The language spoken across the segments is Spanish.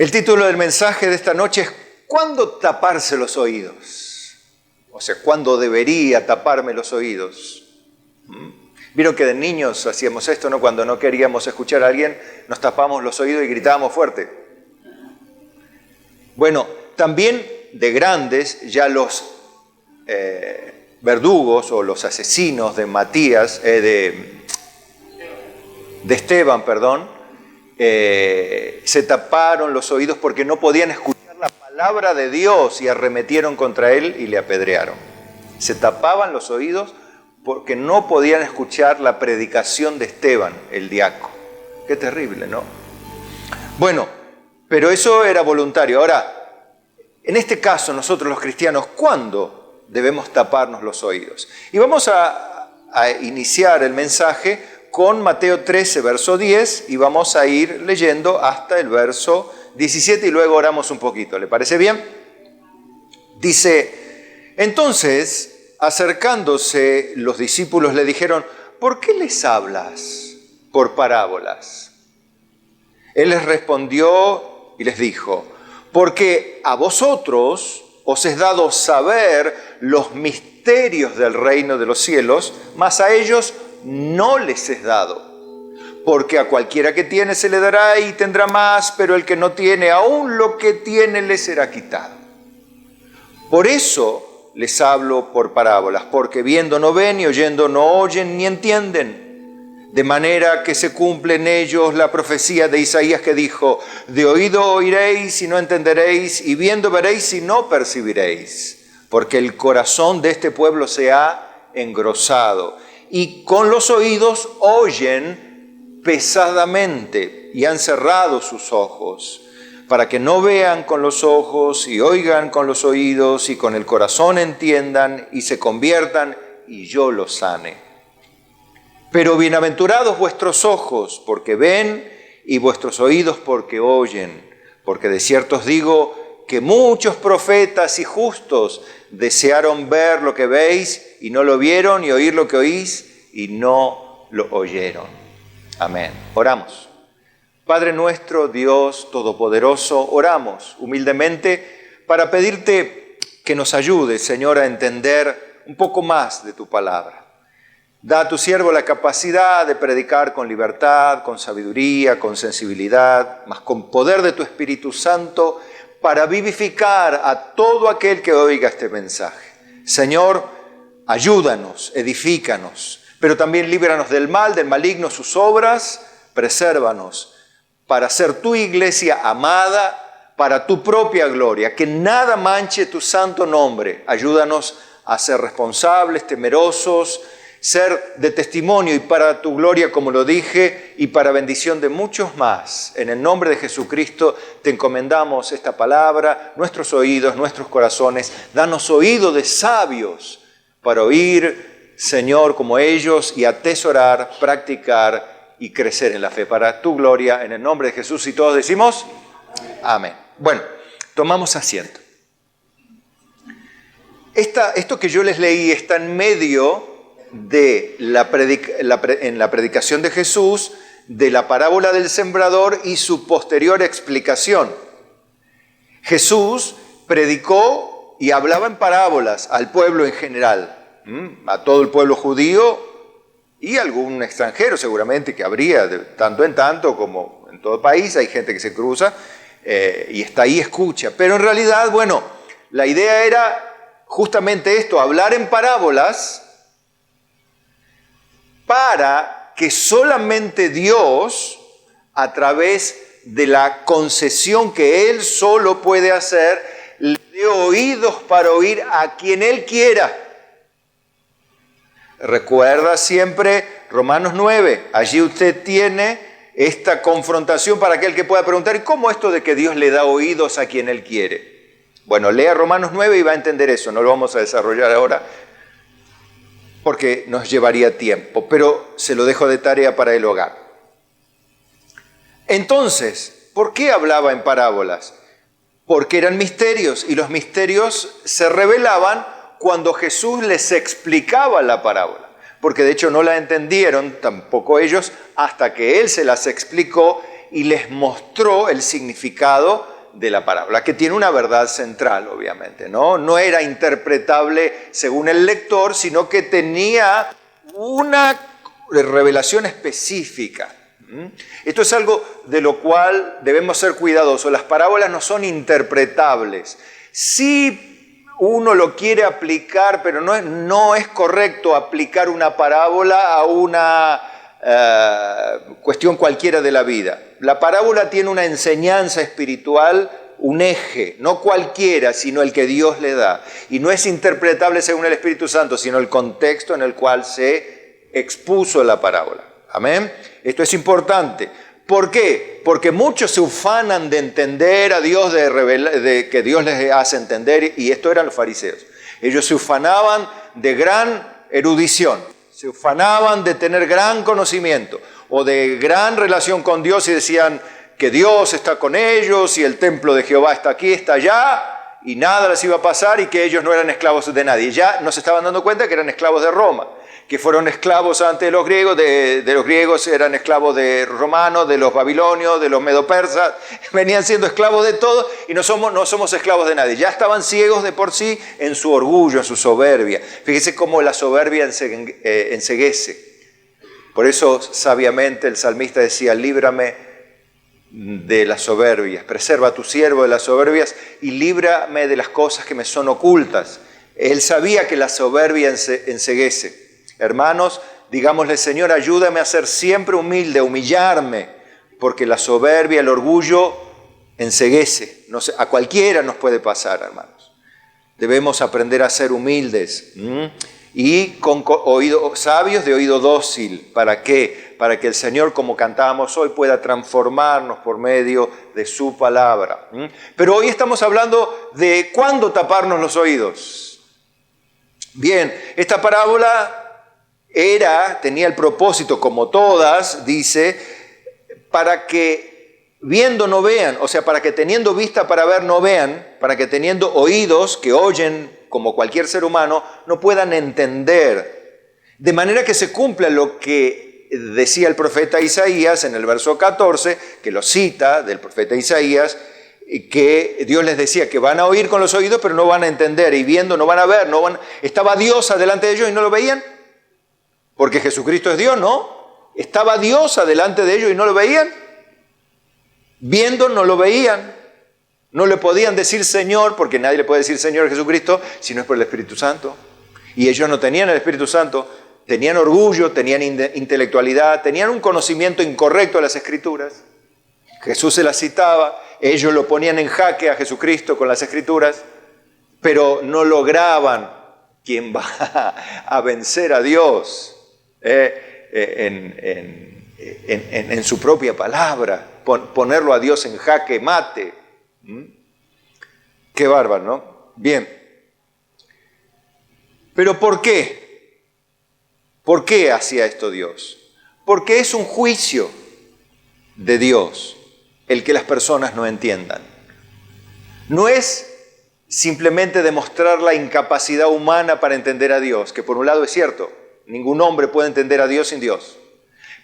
El título del mensaje de esta noche es ¿cuándo taparse los oídos? O sea, ¿cuándo debería taparme los oídos? Vieron que de niños hacíamos esto, ¿no? Cuando no queríamos escuchar a alguien, nos tapamos los oídos y gritábamos fuerte. Bueno, también de grandes, ya los verdugos o los asesinos de Esteban, se taparon los oídos porque no podían escuchar la palabra de Dios y arremetieron contra él y le apedrearon. Se tapaban los oídos porque no podían escuchar la predicación de Esteban, el diácono. Qué terrible, ¿no? Bueno, pero eso era voluntario. Ahora, en este caso, nosotros los cristianos, ¿cuándo debemos taparnos los oídos? Y vamos a iniciar el mensaje con Mateo 13, verso 10, y vamos a ir leyendo hasta el verso 17 y luego oramos un poquito. ¿Le parece bien? Dice, entonces, acercándose los discípulos le dijeron, ¿por qué les hablas por parábolas? Él les respondió y les dijo, porque a vosotros os es dado saber los misterios del reino de los cielos, mas a ellos no les es dado. Porque a cualquiera que tiene se le dará y tendrá más, pero el que no tiene, aún lo que tiene le será quitado. Por eso les hablo por parábolas, porque viendo no ven y oyendo no oyen ni entienden. De manera que se cumple en ellos la profecía de Isaías que dijo, de oído oiréis y no entenderéis, y viendo veréis y no percibiréis, porque el corazón de este pueblo se ha engrosado, y con los oídos oyen pesadamente, y han cerrado sus ojos, para que no vean con los ojos y oigan con los oídos y con el corazón entiendan y se conviertan y yo los sane. Pero bienaventurados vuestros ojos porque ven y vuestros oídos porque oyen, porque de cierto os digo que muchos profetas y justos desearon ver lo que veis y no lo vieron y oír lo que oís y no lo oyeron. Amén. Oramos. Padre nuestro, Dios Todopoderoso, oramos humildemente para pedirte que nos ayudes, Señor, a entender un poco más de tu palabra. Da a tu siervo la capacidad de predicar con libertad, con sabiduría, con sensibilidad, mas con poder de tu Espíritu Santo para vivificar a todo aquel que oiga este mensaje. Señor, ayúdanos, edifícanos, pero también líbranos del mal, del maligno, sus obras, presérvanos para ser tu iglesia amada, para tu propia gloria, que nada manche tu santo nombre. Ayúdanos a ser responsables, temerosos, ser de testimonio y para tu gloria, como lo dije, y para bendición de muchos más. En el nombre de Jesucristo te encomendamos esta palabra, nuestros oídos, nuestros corazones. Danos oído de sabios para oír, Señor, como ellos y atesorar, practicar y crecer en la fe para tu gloria, en el nombre de Jesús. Y todos decimos, amén. Bueno, tomamos asiento. Esto que yo les leí está en medio de en la predicación de Jesús, de la parábola del sembrador y su posterior explicación. Jesús predicó y hablaba en parábolas al pueblo en general, a todo el pueblo judío, y algún extranjero seguramente que habría de tanto en tanto, como en todo país, hay gente que se cruza y está ahí, escucha. Pero en realidad, bueno, la idea era justamente esto, hablar en parábolas para que solamente Dios, a través de la concesión que Él solo puede hacer, le dé oídos para oír a quien Él quiera. Recuerda siempre Romanos 9, allí usted tiene esta confrontación para aquel que pueda preguntar, ¿y cómo esto de que Dios le da oídos a quien Él quiere? Bueno, lea Romanos 9 y va a entender eso, no lo vamos a desarrollar ahora porque nos llevaría tiempo, pero se lo dejo de tarea para el hogar. Entonces, ¿por qué hablaba en parábolas? Porque eran misterios y los misterios se revelaban cuando Jesús les explicaba la parábola, porque de hecho no la entendieron tampoco ellos hasta que Él se las explicó y les mostró el significado de la parábola, que tiene una verdad central, obviamente, ¿no? No era interpretable según el lector, sino que tenía una revelación específica. Esto es algo de lo cual debemos ser cuidadosos. Las parábolas no son interpretables. Sí, uno lo quiere aplicar, pero no es correcto aplicar una parábola a una cuestión cualquiera de la vida. La parábola tiene una enseñanza espiritual, un eje, no cualquiera, sino el que Dios le da. Y no es interpretable según el Espíritu Santo, sino el contexto en el cual se expuso la parábola. Amén. Esto es importante. ¿Por qué? Porque muchos se ufanan de entender a Dios, de que Dios les hace entender, y esto eran los fariseos. Ellos se ufanaban de gran erudición, se ufanaban de tener gran conocimiento o de gran relación con Dios y decían que Dios está con ellos y el templo de Jehová está aquí, está allá y nada les iba a pasar y que ellos no eran esclavos de nadie. Ya no se estaban dando cuenta que eran esclavos de Roma, que fueron esclavos antes de los griegos, de los griegos eran esclavos de romanos, de los babilonios, de los medopersas, venían siendo esclavos de todo y no somos esclavos de nadie. Ya estaban ciegos de por sí en su orgullo, en su soberbia. Fíjese cómo la soberbia enceguece. Por eso sabiamente el salmista decía, líbrame de las soberbias, preserva a tu siervo de las soberbias y líbrame de las cosas que me son ocultas. Él sabía que la soberbia enceguece. Hermanos, digámosle, Señor, ayúdame a ser siempre humilde, humillarme, porque la soberbia, el orgullo, enceguece. No sé, a cualquiera nos puede pasar, hermanos. Debemos aprender a ser humildes y con oído, sabios de oído dócil. ¿Para qué? Para que el Señor, como cantábamos hoy, pueda transformarnos por medio de su palabra. Pero hoy estamos hablando de cuándo taparnos los oídos. Bien, esta parábola tenía el propósito, como todas, dice, para que viendo no vean, o sea, para que teniendo vista para ver no vean, para que teniendo oídos que oyen como cualquier ser humano, no puedan entender. De manera que se cumpla lo que decía el profeta Isaías en el verso 14, que lo cita del profeta Isaías, que Dios les decía que van a oír con los oídos, pero no van a entender, y viendo no van a ver, estaba Dios delante de ellos y no lo veían. Porque Jesucristo es Dios, ¿no? Estaba Dios delante de ellos y no lo veían. Viendo no lo veían. No le podían decir Señor, porque nadie le puede decir Señor a Jesucristo si no es por el Espíritu Santo. Y ellos no tenían el Espíritu Santo, tenían orgullo, tenían intelectualidad, tenían un conocimiento incorrecto de las Escrituras. Jesús se las citaba, ellos lo ponían en jaque a Jesucristo con las Escrituras, pero no lograban. ¿Quién va a vencer a Dios en su propia palabra? Ponerlo a Dios en jaque mate. Qué bárbaro, ¿no? Bien. ¿Pero por qué? ¿Por qué hacía esto Dios? Porque es un juicio de Dios el que las personas no entiendan. No es simplemente demostrar la incapacidad humana para entender a Dios, que por un lado es cierto, ningún hombre puede entender a Dios sin Dios.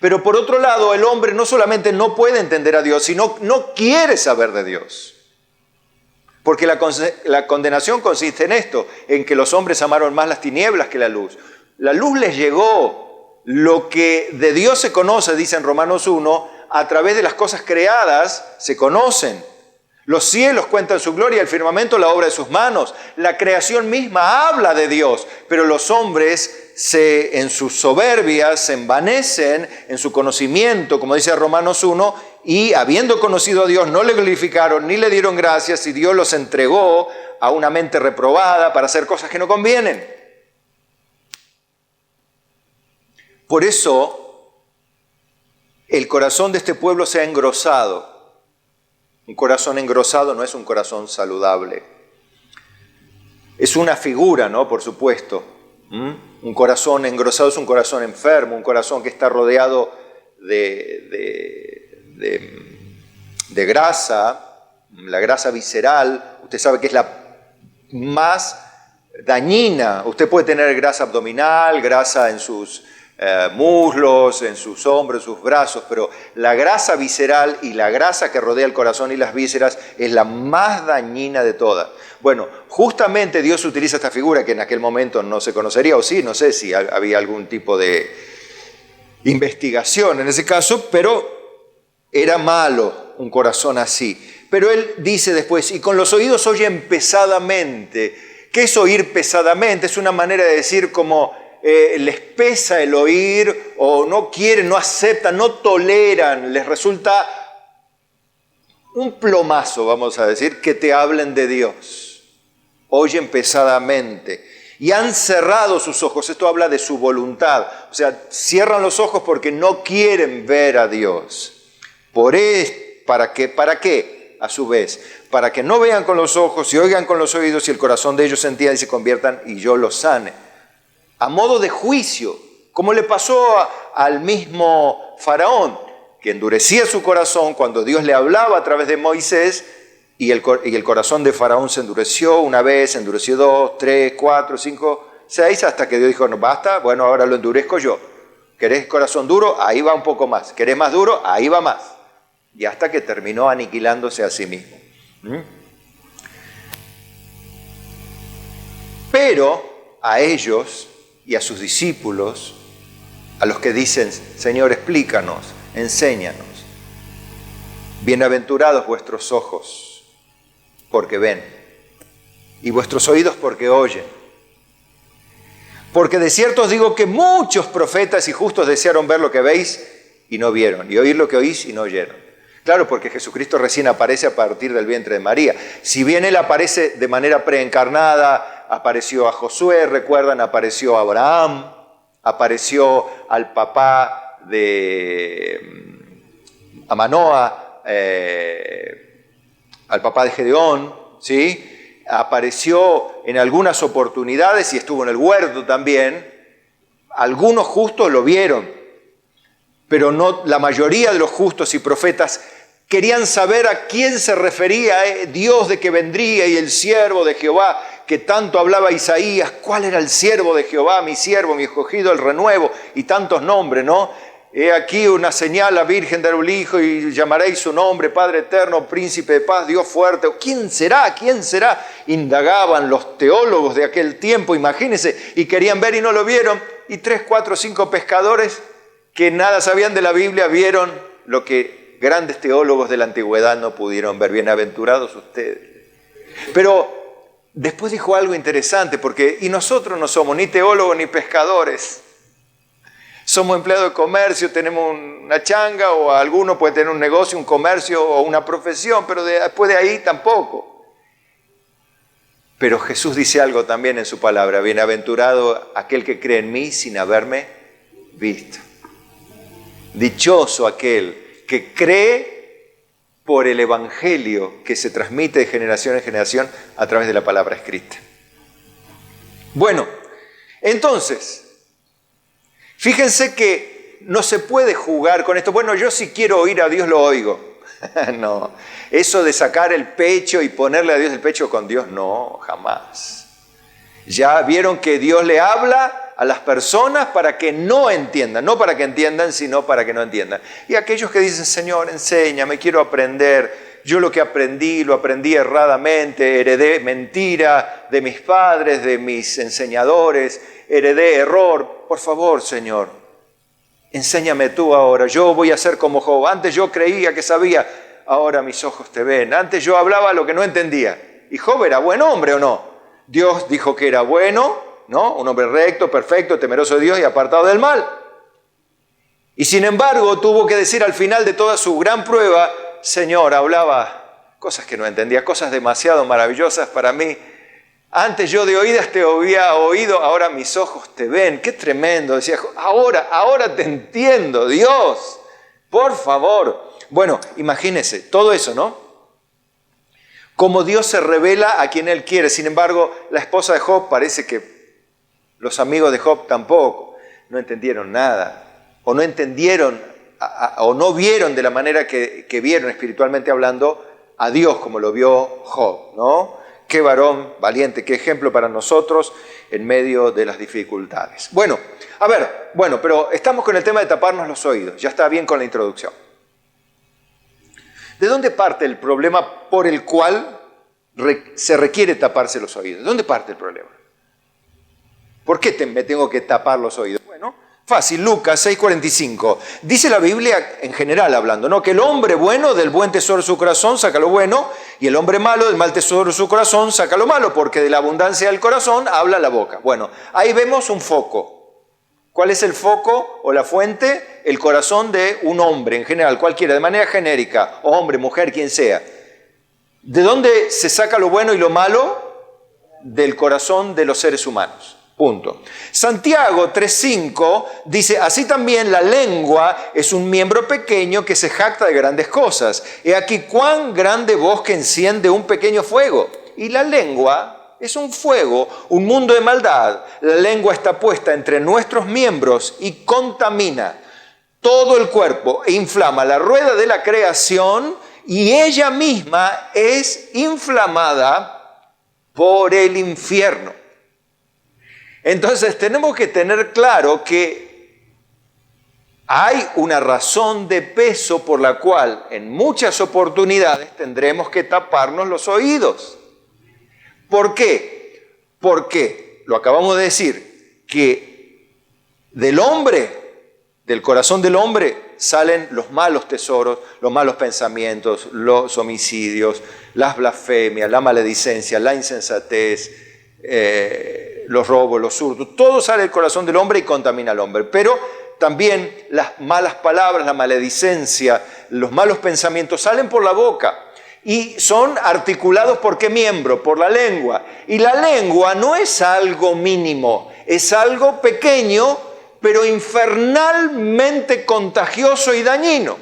Pero por otro lado, el hombre no solamente no puede entender a Dios, sino no quiere saber de Dios. Porque la condenación consiste en esto, en que los hombres amaron más las tinieblas que la luz. La luz les llegó, lo que de Dios se conoce, dice en Romanos 1, a través de las cosas creadas se conocen. Los cielos cuentan su gloria, el firmamento la obra de sus manos. La creación misma habla de Dios, pero los hombres en sus soberbias se envanecen en su conocimiento, como dice Romanos 1, y habiendo conocido a Dios no le glorificaron ni le dieron gracias y Dios los entregó a una mente reprobada para hacer cosas que no convienen. Por eso el corazón de este pueblo se ha engrosado. Un corazón engrosado no es un corazón saludable. Es una figura, ¿no? Por supuesto. Un corazón engrosado es un corazón enfermo, un corazón que está rodeado de grasa, la grasa visceral. Usted sabe que es la más dañina. Usted puede tener grasa abdominal, grasa en sus muslos, en sus hombros, en sus brazos, pero la grasa visceral y la grasa que rodea el corazón y las vísceras es la más dañina de todas. Bueno, justamente Dios utiliza esta figura que en aquel momento no se conocería, o sí, no sé si había algún tipo de investigación en ese caso, pero era malo un corazón así. Pero él dice después, y con los oídos oyen pesadamente. ¿Qué es oír pesadamente? Es una manera de decir como les pesa el oír, o no quieren, no aceptan, no toleran, les resulta un plomazo, vamos a decir, que te hablen de Dios. Oyen pesadamente y han cerrado sus ojos. Esto habla de su voluntad. O sea, cierran los ojos porque no quieren ver a Dios. ¿Para qué? A su vez, para que no vean con los ojos y oigan con los oídos y el corazón de ellos se entienda y se conviertan y yo los sane. A modo de juicio, como le pasó al mismo Faraón, que endurecía su corazón cuando Dios le hablaba a través de Moisés, y el corazón de Faraón se endureció una vez, se endureció 2, 3, 4, 5, 6, hasta que Dios dijo, no basta, bueno, ahora lo endurezco yo. ¿Querés corazón duro? Ahí va un poco más. ¿Querés más duro? Ahí va más. Y hasta que terminó aniquilándose a sí mismo. Pero a ellos y a sus discípulos, a los que dicen, Señor, explícanos, enséñanos. Bienaventurados vuestros ojos, porque ven, y vuestros oídos porque oyen. Porque de cierto os digo que muchos profetas y justos desearon ver lo que veis y no vieron, y oír lo que oís y no oyeron. Claro, porque Jesucristo recién aparece a partir del vientre de María. Si bien Él aparece de manera preencarnada, apareció a Josué, recuerdan, apareció a Abraham, apareció al papá a Manoa, al papá de Gedeón, ¿sí? Apareció en algunas oportunidades y estuvo en el huerto también. Algunos justos lo vieron, pero no, la mayoría de los justos y profetas querían saber a quién se refería Dios de que vendría y el siervo de Jehová, que tanto hablaba Isaías. ¿Cuál era el siervo de Jehová? Mi siervo, mi escogido, el renuevo, y tantos nombres, ¿no? He aquí una señal, la Virgen dará un hijo y llamaréis su nombre, Padre eterno, príncipe de paz, Dios fuerte. ¿Quién será? ¿Quién será? Indagaban los teólogos de aquel tiempo, imagínense, y querían ver y no lo vieron. Y 3, 4, 5 pescadores que nada sabían de la Biblia vieron lo que grandes teólogos de la antigüedad no pudieron ver. Bienaventurados ustedes. Pero después dijo algo interesante, porque y nosotros no somos ni teólogos ni pescadores. Somos empleados de comercio, tenemos una changa, o alguno puede tener un negocio, un comercio o una profesión, pero después de ahí tampoco. Pero Jesús dice algo también en su palabra: bienaventurado aquel que cree en mí sin haberme visto. Dichoso aquel que cree por el evangelio que se transmite de generación en generación a través de la palabra escrita. Bueno, entonces, fíjense que no se puede jugar con esto. Bueno, yo si quiero oír a Dios lo oigo. No, eso de sacar el pecho y ponerle a Dios el pecho con Dios, no, jamás. Ya vieron que Dios le habla a las personas para que no entiendan, no para que entiendan, sino para que no entiendan. Y aquellos que dicen, Señor, enséñame, quiero aprender. Yo lo que aprendí, lo aprendí erradamente, heredé mentira de mis padres, de mis enseñadores, heredé error. Por favor, Señor, enséñame tú ahora. Yo voy a ser como Job. Antes yo creía que sabía, ahora mis ojos te ven. Antes yo hablaba lo que no entendía. ¿Y Job era buen hombre o no? Dios dijo que era bueno, ¿no? Un hombre recto, perfecto, temeroso de Dios y apartado del mal. Y sin embargo tuvo que decir al final de toda su gran prueba, Señor, hablaba cosas que no entendía, cosas demasiado maravillosas para mí. Antes yo de oídas te había oído, ahora mis ojos te ven. Qué tremendo, decía, ahora te entiendo, Dios, por favor. Bueno, imagínense, todo eso, ¿no? Como Dios se revela a quien Él quiere. Sin embargo, la esposa de Job, parece que los amigos de Job tampoco, no entendieron nada. O no entendieron, o no vieron de la manera que vieron espiritualmente hablando a Dios como lo vio Job, ¿no? qué varón valiente, qué ejemplo para nosotros en medio de las dificultades. Bueno, pero estamos con el tema de taparnos los oídos. Ya está bien con la introducción. ¿De dónde parte el problema por el cual se requiere taparse los oídos? ¿De dónde parte el problema? ¿Por qué me tengo que tapar los oídos? Bueno, fácil, Lucas 6:45. Dice la Biblia en general hablando, ¿no? Que el hombre bueno del buen tesoro de su corazón saca lo bueno, y el hombre malo del mal tesoro de su corazón saca lo malo, porque de la abundancia del corazón habla la boca. Bueno, ahí vemos un foco. ¿Cuál es el foco o la fuente? El corazón de un hombre en general, cualquiera, de manera genérica, hombre, mujer, quien sea. ¿De dónde se saca lo bueno y lo malo? Del corazón de los seres humanos. Punto. Santiago 3:5 dice, así también la lengua es un miembro pequeño que se jacta de grandes cosas. He aquí cuán grande bosque enciende un pequeño fuego. Y la lengua es un fuego, un mundo de maldad. La lengua está puesta entre nuestros miembros y contamina todo el cuerpo e inflama la rueda de la creación, y ella misma es inflamada por el infierno. Entonces tenemos que tener claro que hay una razón de peso por la cual en muchas oportunidades tendremos que taparnos los oídos. ¿Por qué? Porque, lo acabamos de decir, que del corazón del hombre salen los malos tesoros, los malos pensamientos, los homicidios, las blasfemias, la maledicencia, la insensatez, los robos, los hurtos, todo sale del corazón del hombre y contamina al hombre. Pero también las malas palabras, la maledicencia, los malos pensamientos salen por la boca y son articulados ¿por qué miembro? Por la lengua. Y la lengua no es algo mínimo, es algo pequeño, pero infernalmente contagioso y dañino.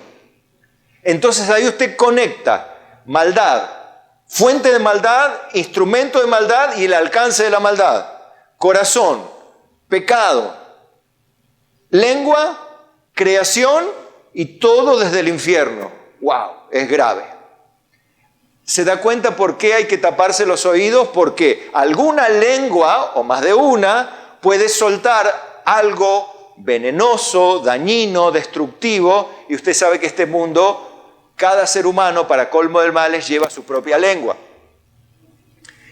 Entonces ahí usted conecta maldad, fuente de maldad, instrumento de maldad y el alcance de la maldad. Corazón, pecado, lengua, creación y todo desde el infierno. ¡Wow! Es grave. ¿Se da cuenta por qué hay que taparse los oídos? Porque alguna lengua, o más de una, puede soltar algo venenoso, dañino, destructivo, y usted sabe que este mundo, cada ser humano, para colmo del males, lleva su propia lengua.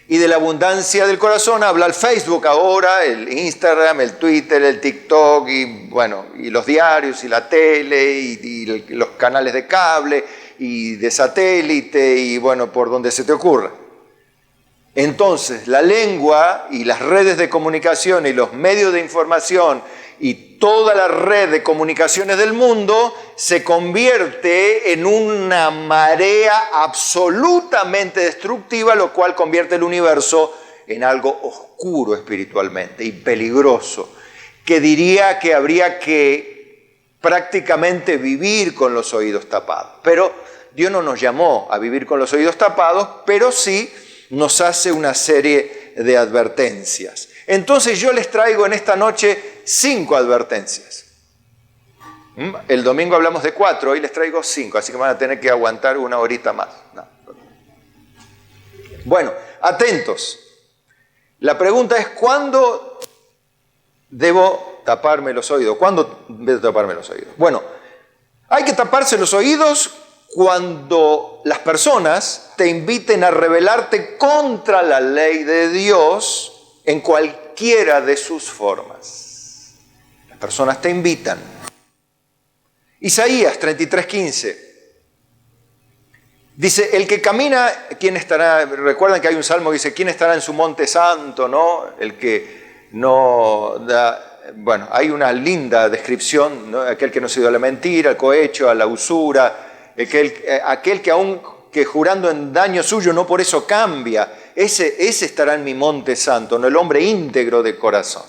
Y de la abundancia del corazón habla el Facebook ahora, el Instagram, el Twitter, el TikTok, y los diarios, y la tele, y los canales de cable, y de satélite, y por donde se te ocurra. Entonces, la lengua y las redes de comunicación y los medios de información y toda la red de comunicaciones del mundo se convierte en una marea absolutamente destructiva, lo cual convierte el universo en algo oscuro espiritualmente y peligroso, que diría que habría que prácticamente vivir con los oídos tapados. Pero Dios no nos llamó a vivir con los oídos tapados, pero sí nos hace una serie de advertencias. Entonces yo les traigo en esta noche 5 advertencias. El domingo hablamos de 4, hoy les traigo 5, así que van a tener que aguantar una horita más. No. Bueno, atentos. La pregunta es, ¿cuándo debo taparme los oídos? ¿Cuándo debo taparme los oídos? Bueno, hay que taparse los oídos cuando las personas te inviten a rebelarte contra la ley de Dios en cualquiera de sus formas. Las personas te invitan. Isaías 33:15 dice, el que camina, ¿quién estará? Recuerdan que hay un salmo que dice, ¿quién estará en su monte santo? ¿No? El que no da... Bueno, hay una linda descripción, ¿no? Aquel que no se dio a la mentira, al cohecho, a la usura, aquel que aún que jurando en daño suyo no por eso cambia, ese estará en mi monte santo, no el hombre íntegro de corazón.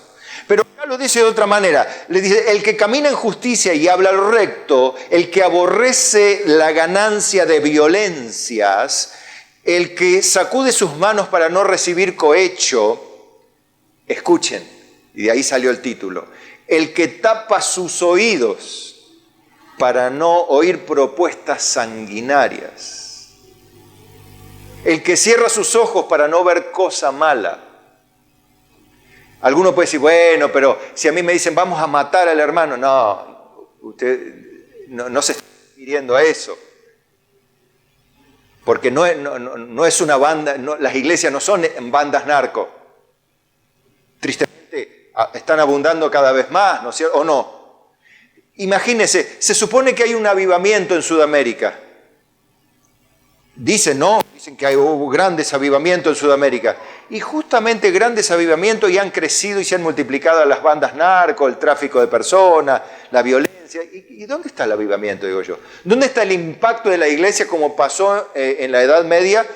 Pero acá lo dice de otra manera, le dice, el que camina en justicia y habla lo recto, el que aborrece la ganancia de violencias, el que sacude sus manos para no recibir cohecho, escuchen, y de ahí salió el título, el que tapa sus oídos para no oír propuestas sanguinarias. El que cierra sus ojos para no ver cosa mala. Alguno puede decir, bueno, pero si a mí me dicen vamos a matar al hermano, no, usted no se está refiriendo a eso. Porque no es una banda, las iglesias no son bandas narco. Tristemente están abundando cada vez más, ¿no es cierto? ¿O no? Imagínense, se supone que hay un avivamiento en Sudamérica. Dicen que hubo grandes avivamientos en Sudamérica. Y justamente grandes avivamientos y han crecido y se han multiplicado las bandas narco, el tráfico de personas, la violencia. ¿Y dónde está el avivamiento, digo yo? ¿Dónde está el impacto de la iglesia como pasó en la Edad Media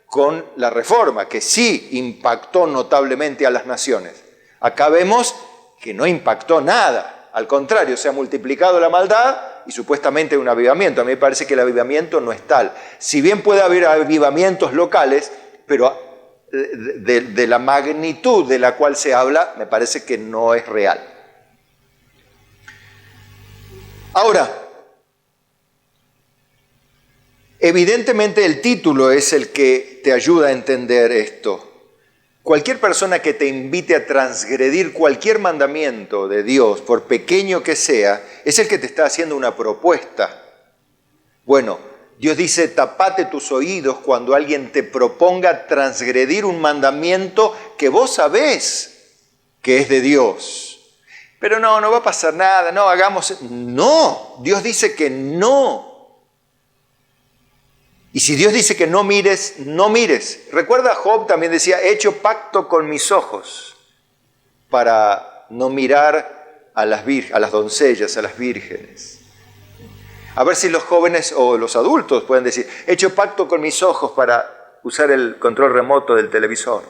con la Reforma, que sí impactó notablemente a las naciones? Acá vemos que no impactó nada. Al contrario, se ha multiplicado la maldad y supuestamente un avivamiento. A mí me parece que el avivamiento no es tal. Si bien puede haber avivamientos locales, pero de la magnitud de la cual se habla, me parece que no es real. Ahora, evidentemente el título es el que te ayuda a entender esto. Cualquier persona que te invite a transgredir cualquier mandamiento de Dios, por pequeño que sea, es el que te está haciendo una propuesta. Bueno, Dios dice, tapate tus oídos cuando alguien te proponga transgredir un mandamiento que vos sabés que es de Dios. Pero no va a pasar nada, no hagamos... No, Dios dice que no. Y si Dios dice que no mires, no mires. Recuerda, Job también decía, he hecho pacto con mis ojos para no mirar a las doncellas, a las vírgenes. A ver si los jóvenes o los adultos pueden decir, he hecho pacto con mis ojos para usar el control remoto del televisor.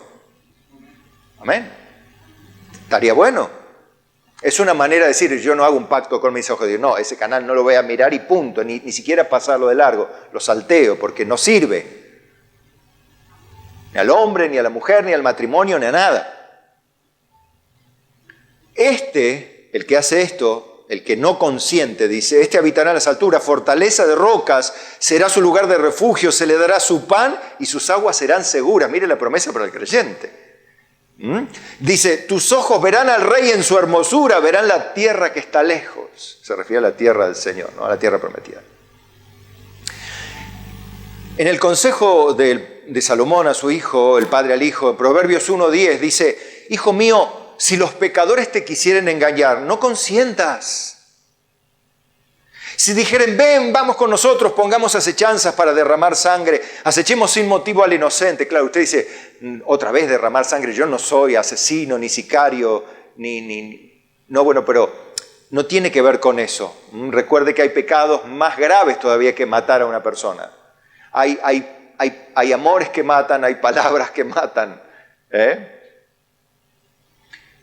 Amén. Estaría bueno. Es una manera de decir, yo no hago un pacto con mis ojos. Digo, no, ese canal no lo voy a mirar y punto. Ni siquiera pasarlo de largo. Lo salteo porque no sirve. Ni al hombre, ni a la mujer, ni al matrimonio, ni a nada. El que hace esto, el que no consiente, dice, habitará en las alturas, fortaleza de rocas, será su lugar de refugio, se le dará su pan y sus aguas serán seguras. Mire la promesa para el creyente. Dice, tus ojos verán al rey en su hermosura, verán la tierra que está lejos. Se refiere a la tierra del Señor, ¿no? A la tierra prometida. En el consejo de Salomón a su hijo, el padre al hijo, en Proverbios 1:10 dice, hijo mío, si los pecadores te quisieren engañar, no consientas. Si dijeren, ven, vamos con nosotros, pongamos acechanzas para derramar sangre, acechemos sin motivo al inocente. Claro, usted dice, otra vez derramar sangre, yo no soy asesino, ni sicario, No, bueno, pero no tiene que ver con eso. Recuerde que hay pecados más graves todavía que matar a una persona. Hay amores que matan, hay palabras que matan.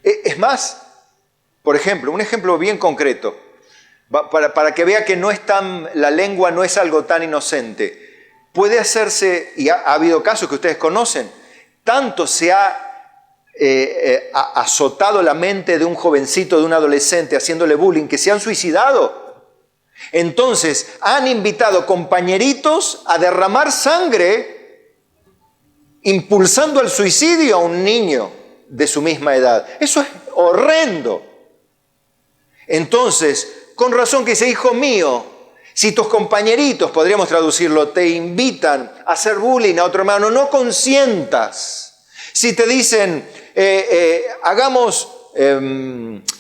Es más, por ejemplo, un ejemplo bien concreto. Para que vea que la lengua no es algo tan inocente. Puede hacerse, y ha habido casos que ustedes conocen, tanto se ha azotado la mente de un jovencito, de un adolescente, haciéndole bullying, que se han suicidado. Entonces, han invitado compañeritos a derramar sangre, impulsando al suicidio a un niño de su misma edad. Eso es horrendo. Entonces, con razón que dice, hijo mío, si tus compañeritos, podríamos traducirlo, te invitan a hacer bullying a otro hermano, no consientas. Si te dicen,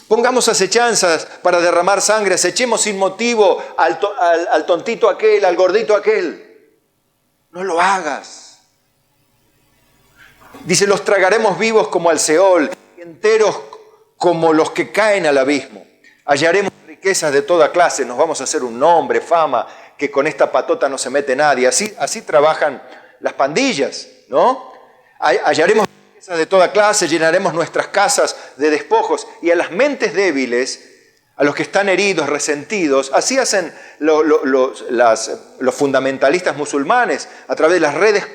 pongamos acechanzas para derramar sangre, acechemos sin motivo al tontito aquel, al gordito aquel, no lo hagas. Dice, los tragaremos vivos como al Seol, enteros como los que caen al abismo. Hallaremos riquezas de toda clase, nos vamos a hacer un nombre, fama, que con esta patota no se mete nadie. Así trabajan las pandillas, ¿no? Hallaremos riquezas de toda clase, llenaremos nuestras casas de despojos. Y a las mentes débiles, a los que están heridos, resentidos, así hacen los fundamentalistas musulmanes. A través de las redes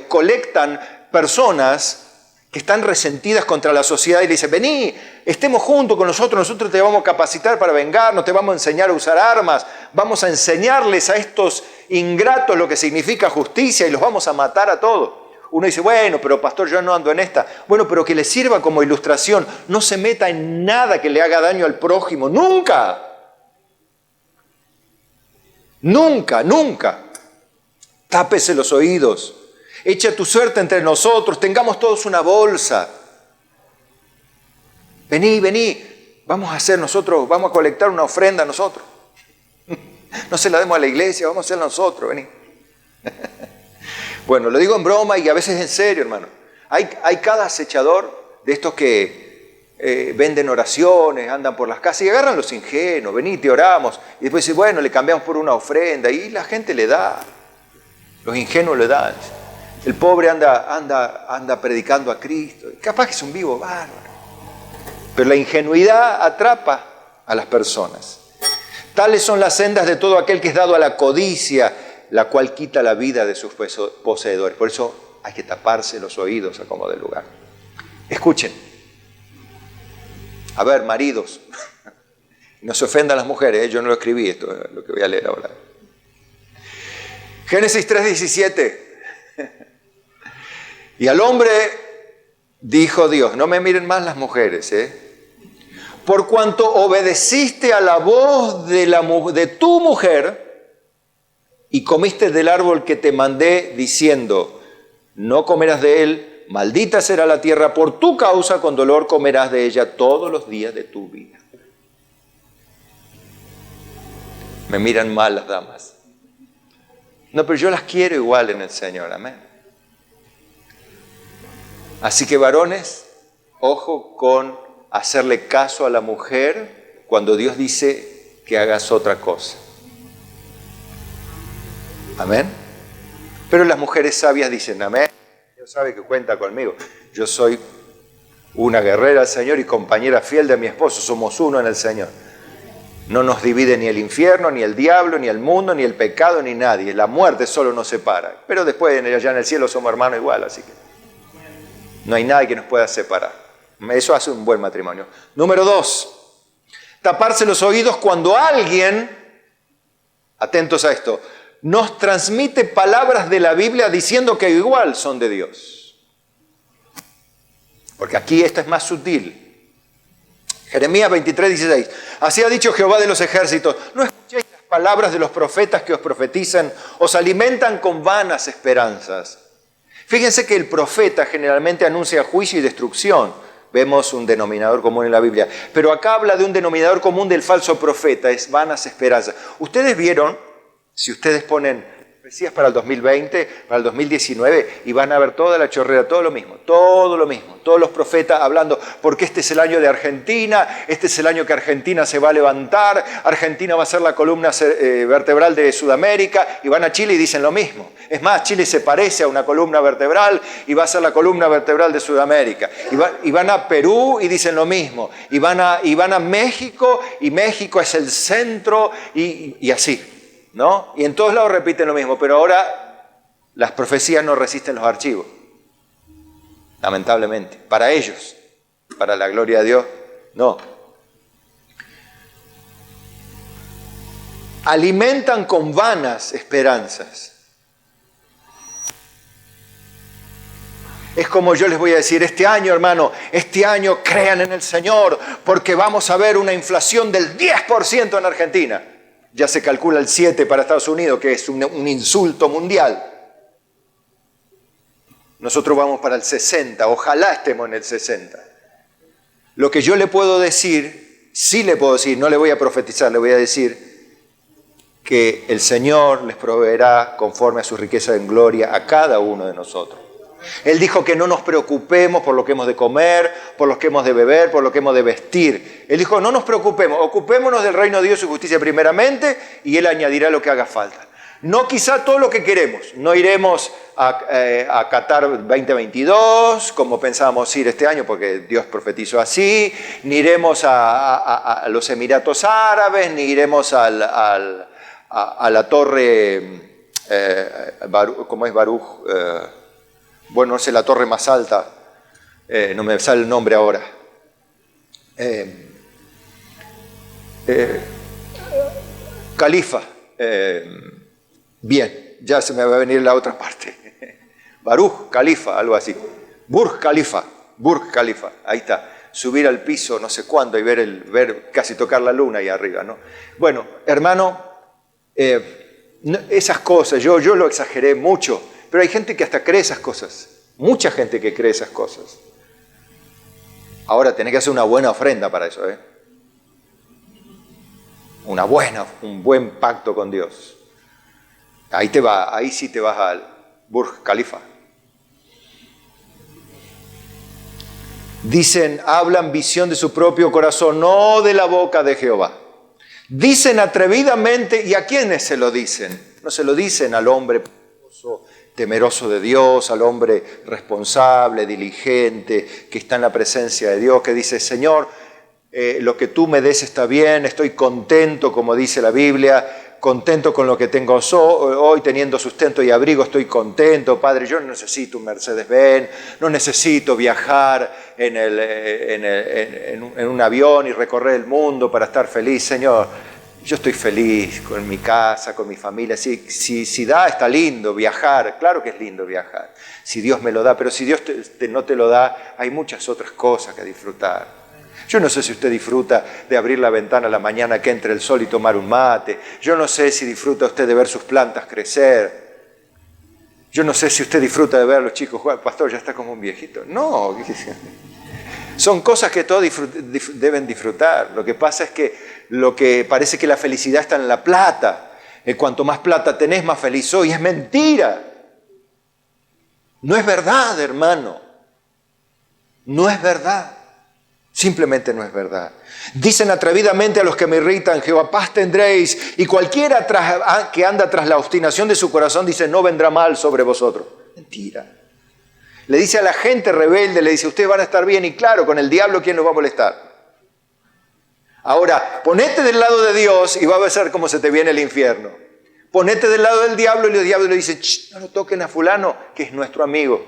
colectan personas que están resentidas contra la sociedad y le dicen, vení, estemos juntos con nosotros te vamos a capacitar para vengarnos, te vamos a enseñar a usar armas, vamos a enseñarles a estos ingratos lo que significa justicia y los vamos a matar a todos. Uno dice, bueno, pero pastor, yo no ando en esta. Bueno, pero que le sirva como ilustración. No se meta en nada que le haga daño al prójimo. ¡Nunca! Nunca, nunca. Tápese los oídos. Echa tu suerte entre nosotros. Tengamos todos una bolsa. Vení, vení. Vamos a hacer nosotros, vamos a colectar una ofrenda nosotros. No se la demos a la iglesia, vamos a hacerla nosotros, vení. Bueno, lo digo en broma y a veces en serio, hermano. Hay cada acechador de estos que venden oraciones, andan por las casas y agarran los ingenuos, vení, te oramos. Y después dicen, bueno, le cambiamos por una ofrenda y la gente le da. Los ingenuos le dan. El pobre anda predicando a Cristo. Capaz que es un vivo bárbaro. Pero la ingenuidad atrapa a las personas. Tales son las sendas de todo aquel que es dado a la codicia, la cual quita la vida de sus poseedores. Por eso hay que taparse los oídos a como de lugar. Escuchen. A ver, maridos. No se ofendan las mujeres, yo no lo escribí, esto es lo que voy a leer ahora. Génesis 3:17. Y al hombre dijo Dios, no me miren más las mujeres, por cuanto obedeciste a la voz de tu mujer, y comiste del árbol que te mandé, diciendo, no comerás de él, maldita será la tierra, por tu causa con dolor comerás de ella todos los días de tu vida. Me miran mal las damas. No, pero yo las quiero igual en el Señor, amén. Así que varones, ojo con hacerle caso a la mujer cuando Dios dice que hagas otra cosa. Amén. Pero las mujeres sabias dicen, amén. Dios sabe que cuenta conmigo. Yo soy una guerrera del Señor y compañera fiel de mi esposo. Somos uno en el Señor. No nos divide ni el infierno, ni el diablo, ni el mundo, ni el pecado, ni nadie. La muerte solo nos separa. Pero después allá en el cielo somos hermanos igual, así que no hay nadie que nos pueda separar. Eso hace un buen matrimonio. Número 2. Taparse los oídos cuando alguien, atentos a esto, nos transmite palabras de la Biblia diciendo que igual son de Dios. Porque aquí esto es más sutil. Jeremías 23:16. Así ha dicho Jehová de los ejércitos, no escuchéis las palabras de los profetas que os profetizan, os alimentan con vanas esperanzas. Fíjense que el profeta generalmente anuncia juicio y destrucción. Vemos un denominador común en la Biblia. Pero acá habla de un denominador común del falso profeta, es vanas esperanzas. Ustedes vieron, si ustedes ponen profecías para el 2020, para el 2019, y van a ver toda la chorrera, todo lo mismo, todos los profetas hablando, porque este es el año de Argentina, este es el año que Argentina se va a levantar, Argentina va a ser la columna vertebral de Sudamérica, y van a Chile y dicen lo mismo. Es más, Chile se parece a una columna vertebral y va a ser la columna vertebral de Sudamérica. Y van a Perú y dicen lo mismo, y van a México, y México es el centro, y así. ¿No? Y en todos lados repiten lo mismo, pero ahora las profecías no resisten los archivos, lamentablemente, para ellos, para la gloria de Dios, no. Alimentan con vanas esperanzas. Es como yo les voy a decir, este año, hermano, este año crean en el Señor, porque vamos a ver una inflación del 10% en Argentina. Ya se calcula el 7 para Estados Unidos, que es un insulto mundial. Nosotros vamos para el 60, ojalá estemos en el 60. Lo que yo le puedo decir, sí le puedo decir, no le voy a profetizar, le voy a decir que el Señor les proveerá conforme a su riqueza en gloria a cada uno de nosotros. Él dijo que no nos preocupemos por lo que hemos de comer, por lo que hemos de beber, por lo que hemos de vestir. Él dijo, no nos preocupemos, ocupémonos del reino de Dios y su justicia primeramente, y Él añadirá lo que haga falta. No quizá todo lo que queremos. No iremos a Qatar 2022, como pensábamos ir este año, porque Dios profetizó así. Ni iremos a los Emiratos Árabes, ni iremos a la torre, ¿cómo es Baruch? Bueno, no sé, la torre más alta, no me sale el nombre ahora. Califa, Bien, ya se me va a venir la otra parte. Baruj Khalifa, algo así. Burj Khalifa, ahí está. Subir al piso no sé cuándo y ver casi tocar la luna ahí arriba, ¿no? Bueno, hermano, esas cosas, yo lo exageré mucho, pero hay gente que hasta cree esas cosas. Mucha gente que cree esas cosas. Ahora tenés que hacer una buena ofrenda para eso, ¿eh? Un buen pacto con Dios. Ahí sí te vas al Burj Khalifa. Dicen, hablan visión de su propio corazón, no de la boca de Jehová. Dicen atrevidamente, ¿y a quiénes se lo dicen? No se lo dicen al hombre temeroso de Dios, al hombre responsable, diligente, que está en la presencia de Dios, que dice, Señor, lo que tú me des está bien, estoy contento, como dice la Biblia, contento con lo que tengo hoy, teniendo sustento y abrigo, estoy contento. Padre, yo no necesito un Mercedes-Benz, no necesito viajar en un avión y recorrer el mundo para estar feliz. Señor, yo estoy feliz con mi casa, con mi familia. Si da, está lindo viajar. Claro que es lindo viajar, si Dios me lo da. Pero si Dios no te lo da, hay muchas otras cosas que disfrutar. Yo no sé si usted disfruta de abrir la ventana a la mañana que entre el sol y tomar un mate. Yo no sé si disfruta usted de ver sus plantas crecer. Yo no sé si usted disfruta de ver a los chicos jugar. Pastor, ya está como un viejito. No, son cosas que todos deben disfrutar. Lo que pasa es que lo que parece que la felicidad está en la plata. Cuanto más plata tenés, más feliz soy. Y es mentira. No es verdad, hermano. No es verdad. Simplemente no es verdad. Dicen atrevidamente a los que me irritan, Jehová paz tendréis, y cualquiera que anda tras la obstinación de su corazón dice, no vendrá mal sobre vosotros. Mentira. Le dice a la gente rebelde, le dice, ustedes van a estar bien, y claro, con el diablo, ¿quién nos va a molestar? Ahora, ponete del lado de Dios y va a ver cómo se te viene el infierno. Ponete del lado del diablo y el diablo le dice, no lo toquen a fulano, que es nuestro amigo.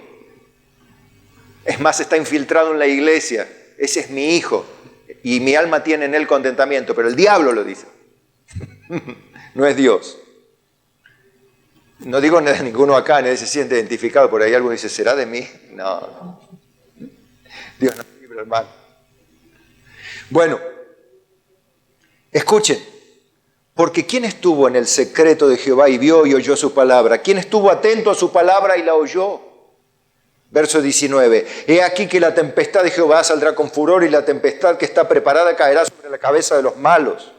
Es más, está infiltrado en la iglesia. Ese es mi hijo y mi alma tiene en él contentamiento, pero el diablo lo dice. No es Dios. No digo nada, ninguno acá, nadie se siente identificado, por ahí alguno dice, ¿será de mí? No. Dios nos libre, hermano. Bueno, escuchen, porque ¿quién estuvo en el secreto de Jehová y vio y oyó su palabra? ¿Quién estuvo atento a su palabra y la oyó? Verso 19, he aquí que la tempestad de Jehová saldrá con furor y la tempestad que está preparada caerá sobre la cabeza de los malos.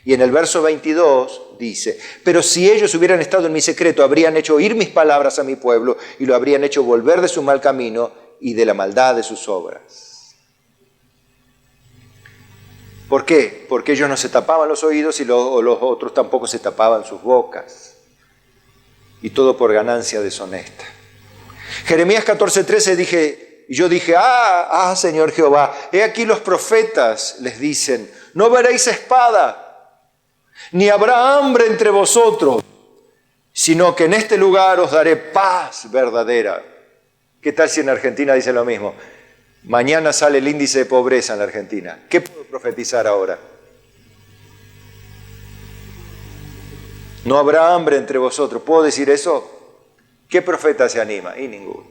Y en el verso 22 dice, pero si ellos hubieran estado en mi secreto, habrían hecho oír mis palabras a mi pueblo y lo habrían hecho volver de su mal camino y de la maldad de sus obras. ¿Por qué? Porque ellos no se tapaban los oídos y los otros tampoco se tapaban sus bocas. Y todo por ganancia deshonesta. Jeremías 14:13 yo dije, Señor Jehová, he aquí los profetas les dicen, no veréis espada, ni habrá hambre entre vosotros, sino que en este lugar os daré paz verdadera. ¿Qué tal si en Argentina dice lo mismo? Mañana sale el índice de pobreza en la Argentina. ¿Qué puedo profetizar ahora? No habrá hambre entre vosotros. ¿Puedo decir eso? ¿Qué profeta se anima? Y ninguno.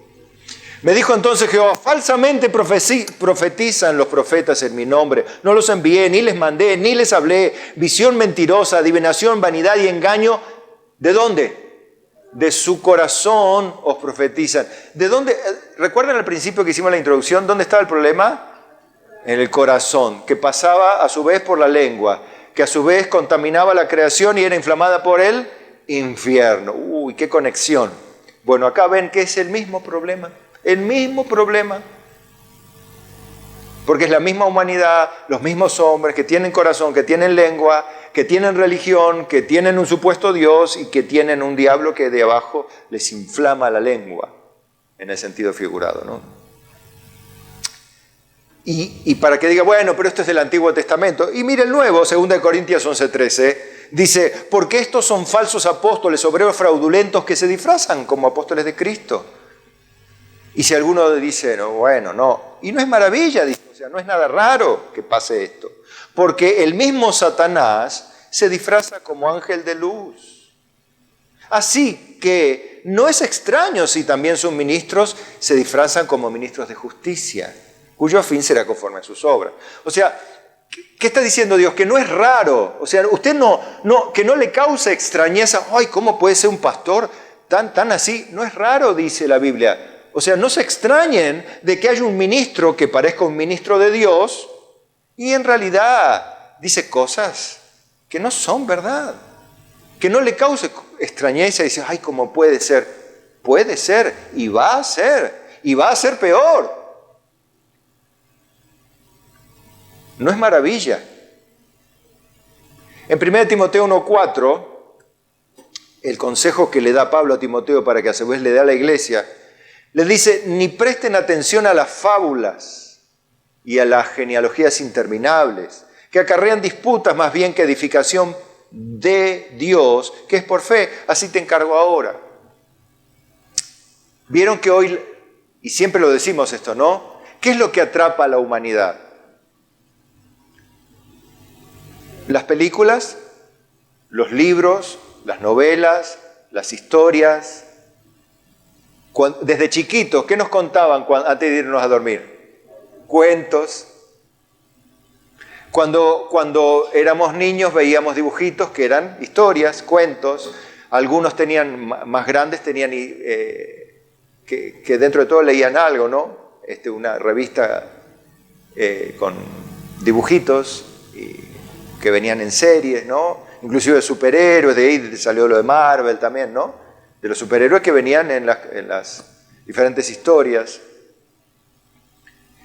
Me dijo entonces Jehová, falsamente profetizan los profetas en mi nombre. No los envié, ni les mandé, ni les hablé. Visión mentirosa, adivinación, vanidad y engaño. ¿De dónde? De su corazón os profetizan. ¿De dónde? ¿Recuerdan al principio que hicimos la introducción? ¿Dónde estaba el problema? En el corazón, que pasaba a su vez por la lengua, que a su vez contaminaba la creación y era inflamada por el infierno. Uy, qué conexión. Bueno, acá ven que es el mismo problema. El mismo problema. Porque es la misma humanidad, los mismos hombres que tienen corazón, que tienen lengua, que tienen religión, que tienen un supuesto Dios y que tienen un diablo que de abajo les inflama la lengua, en el sentido figurado, ¿no? Y para que diga, bueno, pero esto es del Antiguo Testamento. Y mire el Nuevo, 2 Corintios 11:13, dice, porque estos son falsos apóstoles, obreros fraudulentos que se disfrazan como apóstoles de Cristo. Y si alguno dice, no, bueno, no. Y no es maravilla, dice, o sea, no es nada raro que pase esto. Porque el mismo Satanás se disfraza como ángel de luz. Así que no es extraño si también sus ministros se disfrazan como ministros de justicia, cuyo fin será conforme a sus obras. O sea, ¿qué está diciendo Dios? Que no es raro. O sea, usted que no le cause extrañeza. ¡Ay, cómo puede ser un pastor tan así! No es raro, dice la Biblia. O sea, no se extrañen de que haya un ministro que parezca un ministro de Dios y en realidad dice cosas que no son verdad. Que no le cause extrañeza y dice, ¡ay, cómo puede ser! Puede ser y va a ser. Y va a ser peor. No es maravilla. En 1 Timoteo 1:4, el consejo que le da Pablo a Timoteo para que a su vez le dé a la iglesia, le dice, ni presten atención a las fábulas y a las genealogías interminables, que acarrean disputas más bien que edificación de Dios, que es por fe. Así te encargo ahora. Vieron que hoy, y siempre lo decimos esto, ¿no? ¿Qué es lo que atrapa a la humanidad? Las películas, los libros, las novelas, las historias. Desde chiquitos, ¿qué nos contaban antes de irnos a dormir? Cuentos. Cuando éramos niños veíamos dibujitos que eran historias, cuentos. Algunos tenían, más grandes, tenían que dentro de todo leían algo, ¿no? Una revista con dibujitos que venían en series, ¿no? Inclusive de superhéroes, de ahí salió lo de Marvel también, ¿no? De los superhéroes que venían en las diferentes historias.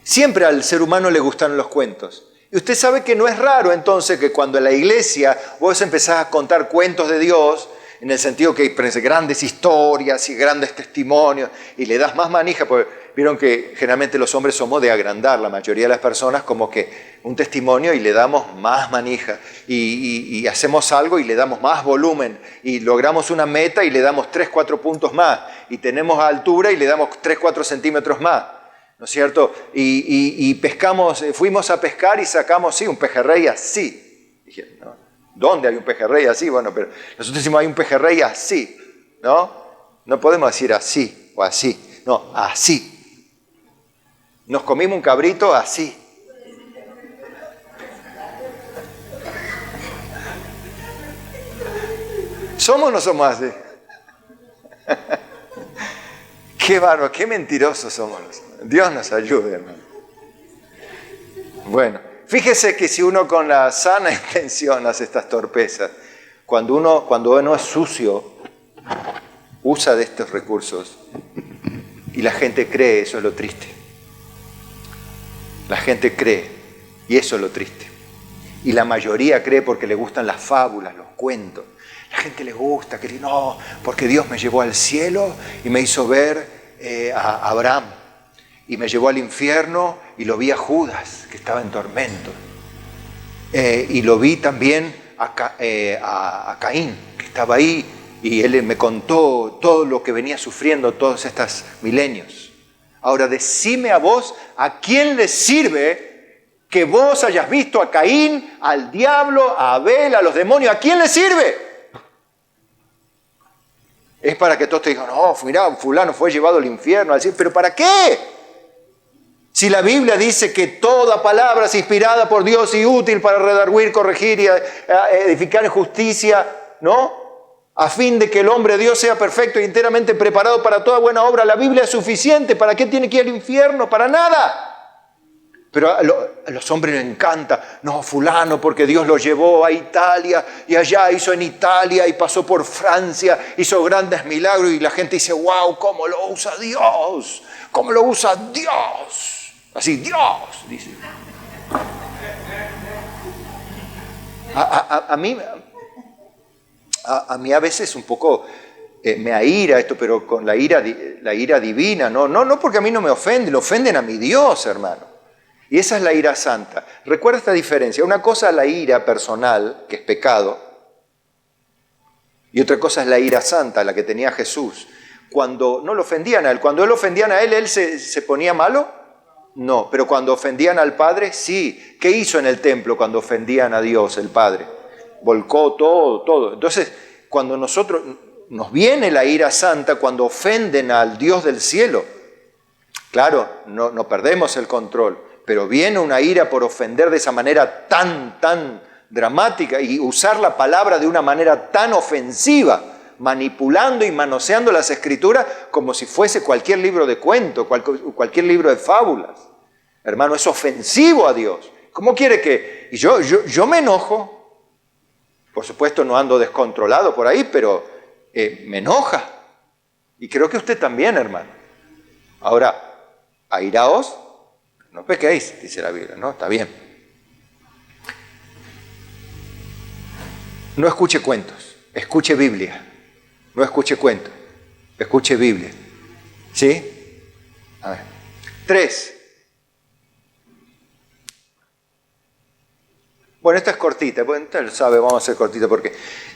Siempre al ser humano le gustan los cuentos. Y usted sabe que no es raro entonces que cuando en la iglesia vos empezás a contar cuentos de Dios, en el sentido que hay grandes historias y grandes testimonios, y le das más manija, porque vieron que generalmente los hombres somos de agrandar, la mayoría de las personas, como que un testimonio y le damos más manija, y hacemos algo y le damos más volumen, y logramos una meta y le damos 3, 4 puntos más, y tenemos altura y le damos 3, 4 centímetros más, ¿no es cierto? Y pescamos, fuimos a pescar y sacamos, sí, un pejerrey así. Dije, ¿no? ¿Dónde hay un pejerrey así? Bueno, pero nosotros decimos hay un pejerrey así, ¿no? No podemos decir así o así, no, así. Nos comimos un cabrito así. ¿Somos o no somos así? Qué bárbaro, qué mentirosos somos. Dios nos ayude, hermano. Bueno. Fíjese que si uno con la sana intención hace estas torpezas, cuando uno es sucio, usa de estos recursos y la gente cree, eso es lo triste. La gente cree y eso es lo triste. Y la mayoría cree porque le gustan las fábulas, los cuentos. La gente le gusta, que no, porque Dios me llevó al cielo y me hizo ver a Abraham. Y me llevó al infierno y lo vi a Judas, que estaba en tormento. Y lo vi también a Caín, que estaba ahí, y él me contó todo lo que venía sufriendo todos estos milenios. Ahora, decime a vos, ¿a quién le sirve que vos hayas visto a Caín, al diablo, a Abel, a los demonios? ¿A quién le sirve? Es para que todos te digan, no, mirá, fulano fue llevado al infierno, pero ¿para qué? Si la Biblia dice que toda palabra es inspirada por Dios y útil para redarguir, corregir y edificar en justicia, ¿no? A fin de que el hombre de Dios sea perfecto y enteramente preparado para toda buena obra. La Biblia es suficiente. ¿Para qué tiene que ir al infierno? Para nada. Pero a los hombres les encanta, no, fulano, porque Dios lo llevó a Italia y allá hizo en Italia y pasó por Francia, hizo grandes milagros y la gente dice, wow, ¿cómo lo usa Dios? ¿Cómo lo usa Dios? Así, Dios, dice. A mí a veces un poco me aira esto, pero con la ira divina, no porque a mí no me ofende, le ofenden a mi Dios, hermano. Y esa es la ira santa. Recuerda esta diferencia. Una cosa es la ira personal, que es pecado, y otra cosa es la ira santa, la que tenía Jesús. Cuando no lo ofendían a él, cuando él ofendían a él se ponía malo. No, pero cuando ofendían al Padre, sí. ¿Qué hizo en el templo cuando ofendían a Dios, el Padre? Volcó todo. Entonces, cuando nosotros, nos viene la ira santa cuando ofenden al Dios del cielo. Claro, no perdemos el control, pero viene una ira por ofender de esa manera tan dramática y usar la palabra de una manera tan ofensiva, manipulando y manoseando las Escrituras como si fuese cualquier libro de cuento, cualquier libro de fábulas. Hermano, es ofensivo a Dios. ¿Cómo quiere que...? Y yo me enojo. Por supuesto no ando descontrolado por ahí, pero me enoja. Y creo que usted también, hermano. Ahora, airaos, no pequéis, dice la Biblia, ¿no? Está bien. No escuche cuentos, escuche Biblia. No escuche cuentos, escuche Biblia. ¿Sí? A ver. 3. Bueno, esta es cortita, usted sabe, vamos a hacer cortita porque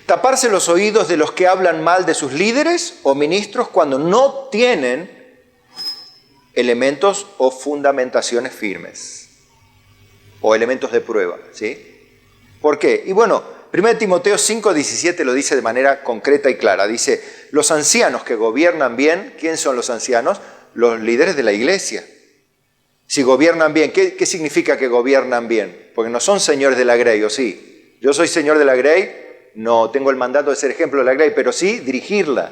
taparse los oídos de los que hablan mal de sus líderes o ministros cuando no tienen elementos o fundamentaciones firmes o elementos de prueba, ¿sí? ¿Por qué? Y bueno, 1 Timoteo 5:17 lo dice de manera concreta y clara. Dice, los ancianos que gobiernan bien, ¿quién son los ancianos? Los líderes de la iglesia. Si gobiernan bien, ¿qué significa que gobiernan bien? Porque no son señores de la grey, ¿o sí? Yo soy señor de la grey, no tengo el mandato de ser ejemplo de la grey, pero sí dirigirla,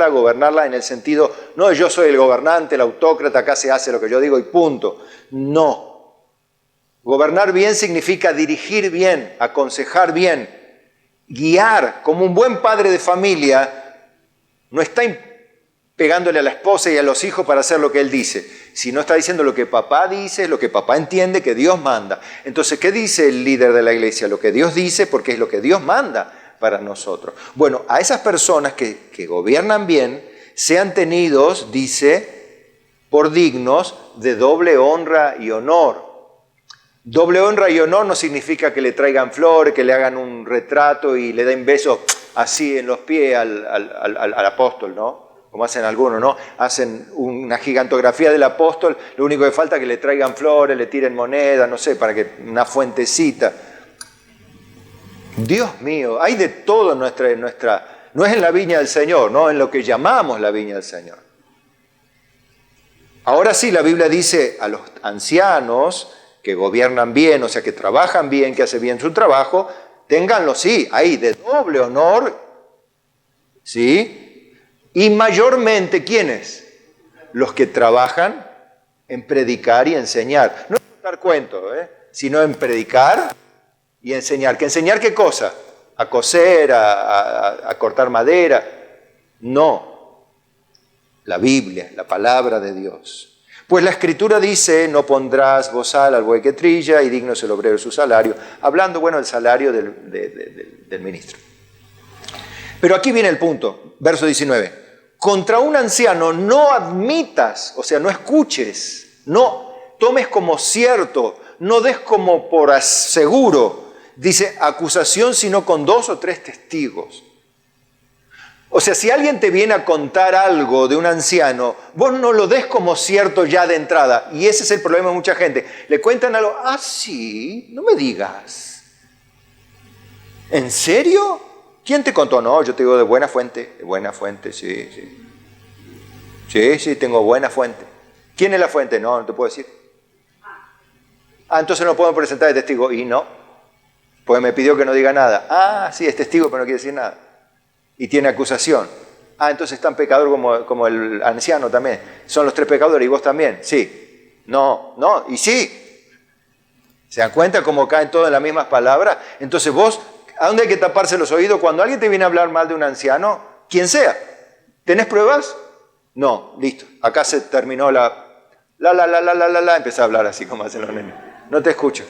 gobernarla en el sentido, no yo soy el gobernante, el autócrata, acá se hace lo que yo digo y punto. No. Gobernar bien significa dirigir bien, aconsejar bien, guiar. Como un buen padre de familia, no está pegándole a la esposa y a los hijos para hacer lo que él dice, sino está diciendo lo que papá dice, lo que papá entiende que Dios manda. Entonces, ¿qué dice el líder de la iglesia? Lo que Dios dice, porque es lo que Dios manda para nosotros. Bueno, a esas personas que gobiernan bien, sean tenidos, dice, por dignos de doble honra y honor. Doble honra y honor no significa que le traigan flores, que le hagan un retrato y le den besos así en los pies al apóstol, ¿no? Como hacen algunos, ¿no? Hacen una gigantografía del apóstol, lo único que falta es que le traigan flores, le tiren moneda, no sé, para que una fuentecita. Dios mío, hay de todo en nuestra... No es en la viña del Señor, ¿no? En lo que llamamos la viña del Señor. Ahora sí, la Biblia dice a los ancianos que gobiernan bien, o sea, que trabajan bien, que hacen bien su trabajo, ténganlo, sí, ahí de doble honor, ¿sí? Y mayormente, ¿quiénes? Los que trabajan en predicar y enseñar. No en contar cuentos, sino en predicar y enseñar. ¿Que enseñar qué cosa? A coser, a cortar madera. No. La Biblia, la palabra de Dios. Pues la Escritura dice, no pondrás bozal al buey que trilla y digno es el obrero su salario. Hablando, bueno, del salario del ministro. Pero aquí viene el punto, verso 19. Contra un anciano no admitas, o sea, no escuches, no tomes como cierto, no des como por seguro, dice acusación sino con 2 o 3 testigos. O sea, si alguien te viene a contar algo de un anciano, vos no lo des como cierto ya de entrada. Y ese es el problema de mucha gente. Le cuentan algo, ah, sí, no me digas. ¿En serio? ¿Quién te contó? No, yo te digo de buena fuente, sí. Sí, tengo buena fuente. ¿Quién es la fuente? No te puedo decir. Ah, entonces no puedo presentar de testigo. Y no, pues me pidió que no diga nada. Ah, sí, es testigo, pero no quiere decir nada. Y tiene acusación. Ah, entonces es tan pecador como el anciano también. Son los 3 pecadores y vos también. Sí. No, y sí. ¿Se dan cuenta cómo caen todas las mismas palabras? Entonces vos, ¿a dónde hay que taparse los oídos? Cuando alguien te viene a hablar mal de un anciano, quien sea, ¿tenés pruebas? No, listo. Acá se terminó empecé a hablar así como hacen los nenes. No te escucho.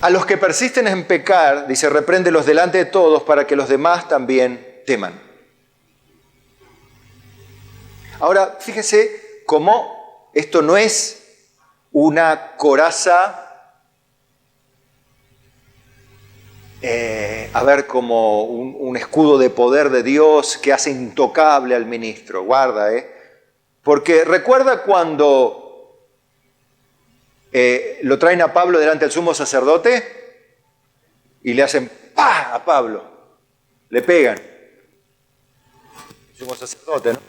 A los que persisten en pecar, dice, repréndelos delante de todos para que los demás también teman. Ahora, fíjese cómo esto no es una coraza, como un escudo de poder de Dios que hace intocable al ministro. Guarda, porque recuerda cuando lo traen a Pablo delante del sumo sacerdote y le hacen ¡pah!, a Pablo. Le pegan. Somos sacerdotes, ¿no?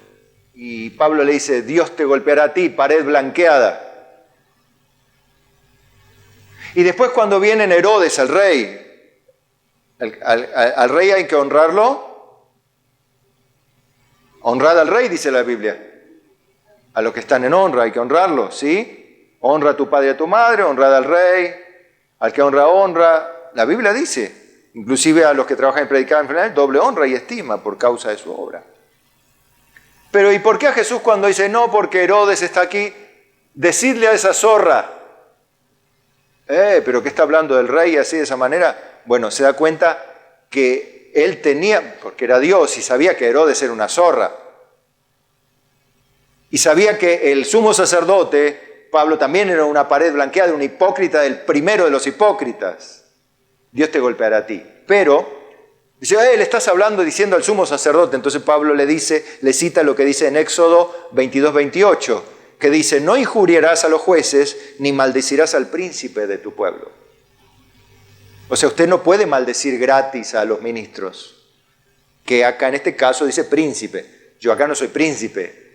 Y Pablo le dice, Dios te golpeará a ti, pared blanqueada. Y después cuando viene Herodes, el rey, al rey hay que honrarlo. Honrad al rey, dice la Biblia. A los que están en honra hay que honrarlo, ¿sí? Honra a tu padre y a tu madre, honrad al rey, al que honra, honra. La Biblia dice, inclusive a los que trabajan en predicar en general, doble honra y estima por causa de su obra. Pero ¿y por qué a Jesús cuando dice, no, porque Herodes está aquí, decidle a esa zorra? ¿Pero qué está hablando del rey así de esa manera? Bueno, se da cuenta que él tenía, porque era Dios y sabía que Herodes era una zorra. Y sabía que el sumo sacerdote, Pablo, también era una pared blanqueada, un hipócrita, el primero de los hipócritas. Dios te golpeará a ti. Pero, dice, le estás hablando diciendo al sumo sacerdote. Entonces Pablo le cita lo que dice en Éxodo 22-28, que dice, no injuriarás a los jueces, ni maldecirás al príncipe de tu pueblo. O sea, usted no puede maldecir gratis a los ministros, que acá en este caso dice príncipe. Yo acá no soy príncipe.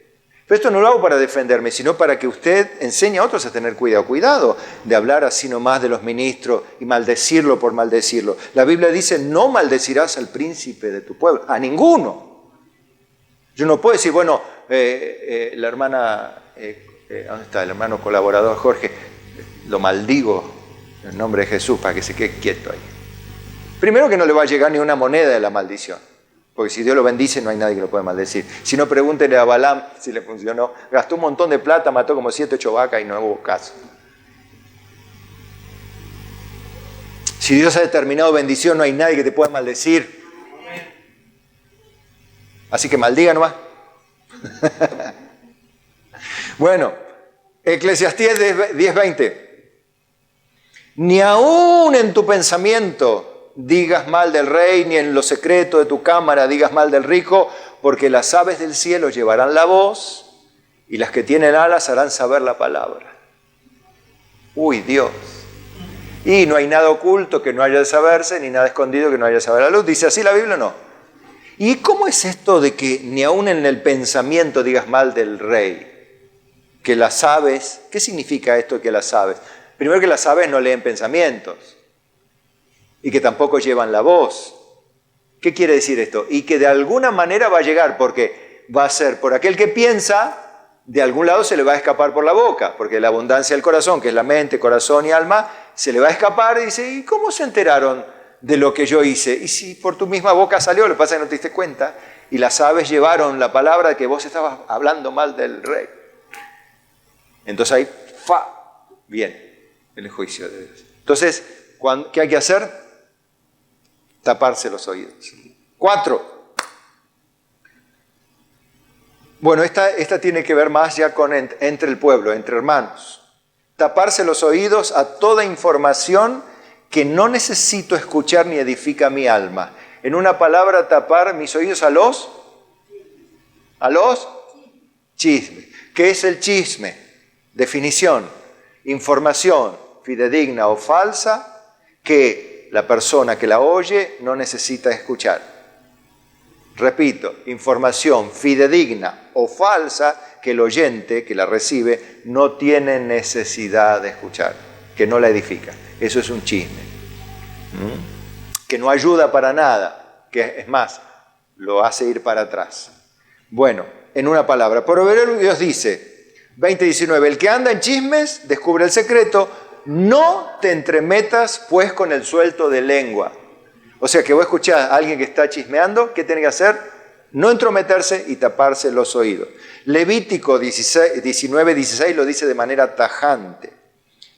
Pero esto no lo hago para defenderme, sino para que usted enseñe a otros a tener cuidado. Cuidado de hablar así nomás de los ministros y maldecirlo por maldecirlo. La Biblia dice, no maldecirás al príncipe de tu pueblo, a ninguno. Yo no puedo decir, bueno, la hermana, ¿dónde está? El hermano colaborador Jorge, lo maldigo en el nombre de Jesús para que se quede quieto ahí. Primero que no le va a llegar ni una moneda de la maldición. Porque si Dios lo bendice, no hay nadie que lo pueda maldecir. Si no, pregúntele a Balaam si le funcionó. Gastó un montón de plata, mató como 7 o 8 vacas y no hubo caso. Si Dios ha determinado bendición, no hay nadie que te pueda maldecir. Así que maldiga nomás. Bueno, Eclesiastés 10:20. Ni aún en tu pensamiento digas mal del rey, ni en lo secreto de tu cámara digas mal del rico, porque las aves del cielo llevarán la voz y las que tienen alas harán saber la palabra. Uy, Dios. Y no hay nada oculto que no haya de saberse, ni nada escondido que no haya de saber la luz. ¿Dice así la Biblia o no? ¿Y cómo es esto de que ni aún en el pensamiento digas mal del rey? Que las aves, ¿qué significa esto que las aves? Primero que las aves no leen pensamientos. Y que tampoco llevan la voz. ¿Qué quiere decir esto? Y que de alguna manera va a llegar, porque va a ser por aquel que piensa, de algún lado se le va a escapar por la boca, porque la abundancia del corazón, que es la mente, corazón y alma, se le va a escapar y dice, ¿y cómo se enteraron de lo que yo hice? Y si por tu misma boca salió, lo que pasa es que no te diste cuenta, y las aves llevaron la palabra de que vos estabas hablando mal del rey. Entonces ahí, viene el juicio de Dios. Entonces, ¿qué hay que hacer? Taparse los oídos. 4. Bueno, esta tiene que ver más ya con entre el pueblo, entre hermanos. Taparse los oídos a toda información que no necesito escuchar ni edifica mi alma. En una palabra, tapar mis oídos a los chismes. ¿Qué es el chisme? Definición: información fidedigna o falsa que la persona que la oye no necesita escuchar. Repito, información fidedigna o falsa que el oyente que la recibe no tiene necesidad de escuchar, que no la edifica. Eso es un chisme. Que no ayuda para nada, que es más, lo hace ir para atrás. Bueno, en una palabra, Proverbios Dios dice, 20:19, el que anda en chismes descubre el secreto. No te entremetas pues con el suelto de lengua. O sea que vos escuchás a alguien que está chismeando, ¿qué tiene que hacer? No entrometerse y taparse los oídos. Levítico 19:16 lo dice de manera tajante.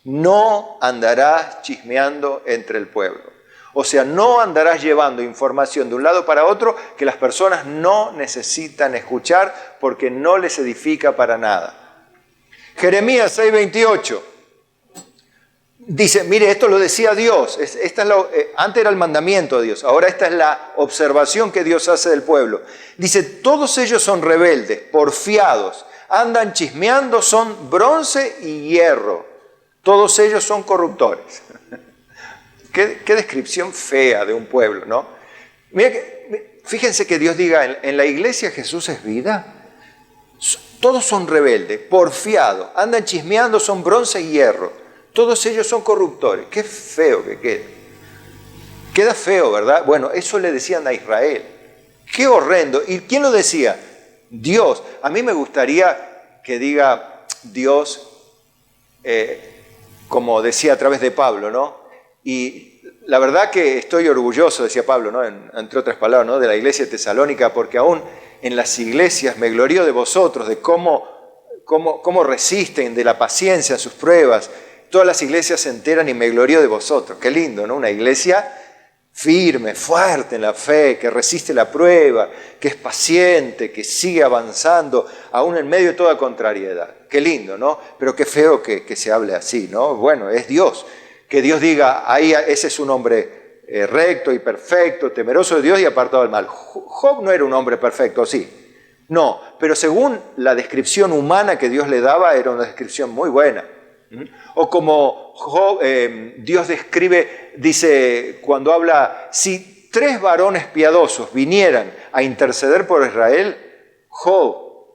No andarás chismeando entre el pueblo. O sea, no andarás llevando información de un lado para otro que las personas no necesitan escuchar porque no les edifica para nada. Jeremías 6:28. Dice, mire, esto lo decía Dios, antes era el mandamiento de Dios, ahora esta es la observación que Dios hace del pueblo. Dice, todos ellos son rebeldes, porfiados, andan chismeando, son bronce y hierro, todos ellos son corruptores. Qué descripción fea de un pueblo, ¿no? Mira fíjense que Dios diga, en la iglesia Jesús es vida. Todos son rebeldes, porfiados, andan chismeando, son bronce y hierro. Todos ellos son corruptores. Qué feo que queda. Queda feo, ¿verdad? Bueno, eso le decían a Israel. Qué horrendo. ¿Y quién lo decía? Dios. A mí me gustaría que diga Dios, como decía a través de Pablo, ¿no? Y la verdad que estoy orgulloso, decía Pablo, ¿no? Entre otras palabras, ¿no? De la iglesia tesalónica, porque aún en las iglesias me glorío de vosotros, de cómo resisten, de la paciencia en sus pruebas. Todas las iglesias se enteran y me glorío de vosotros. Qué lindo, ¿no? Una iglesia firme, fuerte en la fe, que resiste la prueba, que es paciente, que sigue avanzando, aún en medio de toda contrariedad. Qué lindo, ¿no? Pero qué feo que se hable así, ¿no? Bueno, es Dios. Que Dios diga, ahí ese es un hombre recto y perfecto, temeroso de Dios y apartado del mal. Job no era un hombre perfecto, ¿sí? No, pero según la descripción humana que Dios le daba, era una descripción muy buena. O como Job, Dios describe, dice, cuando habla, si 3 varones piadosos vinieran a interceder por Israel, Job,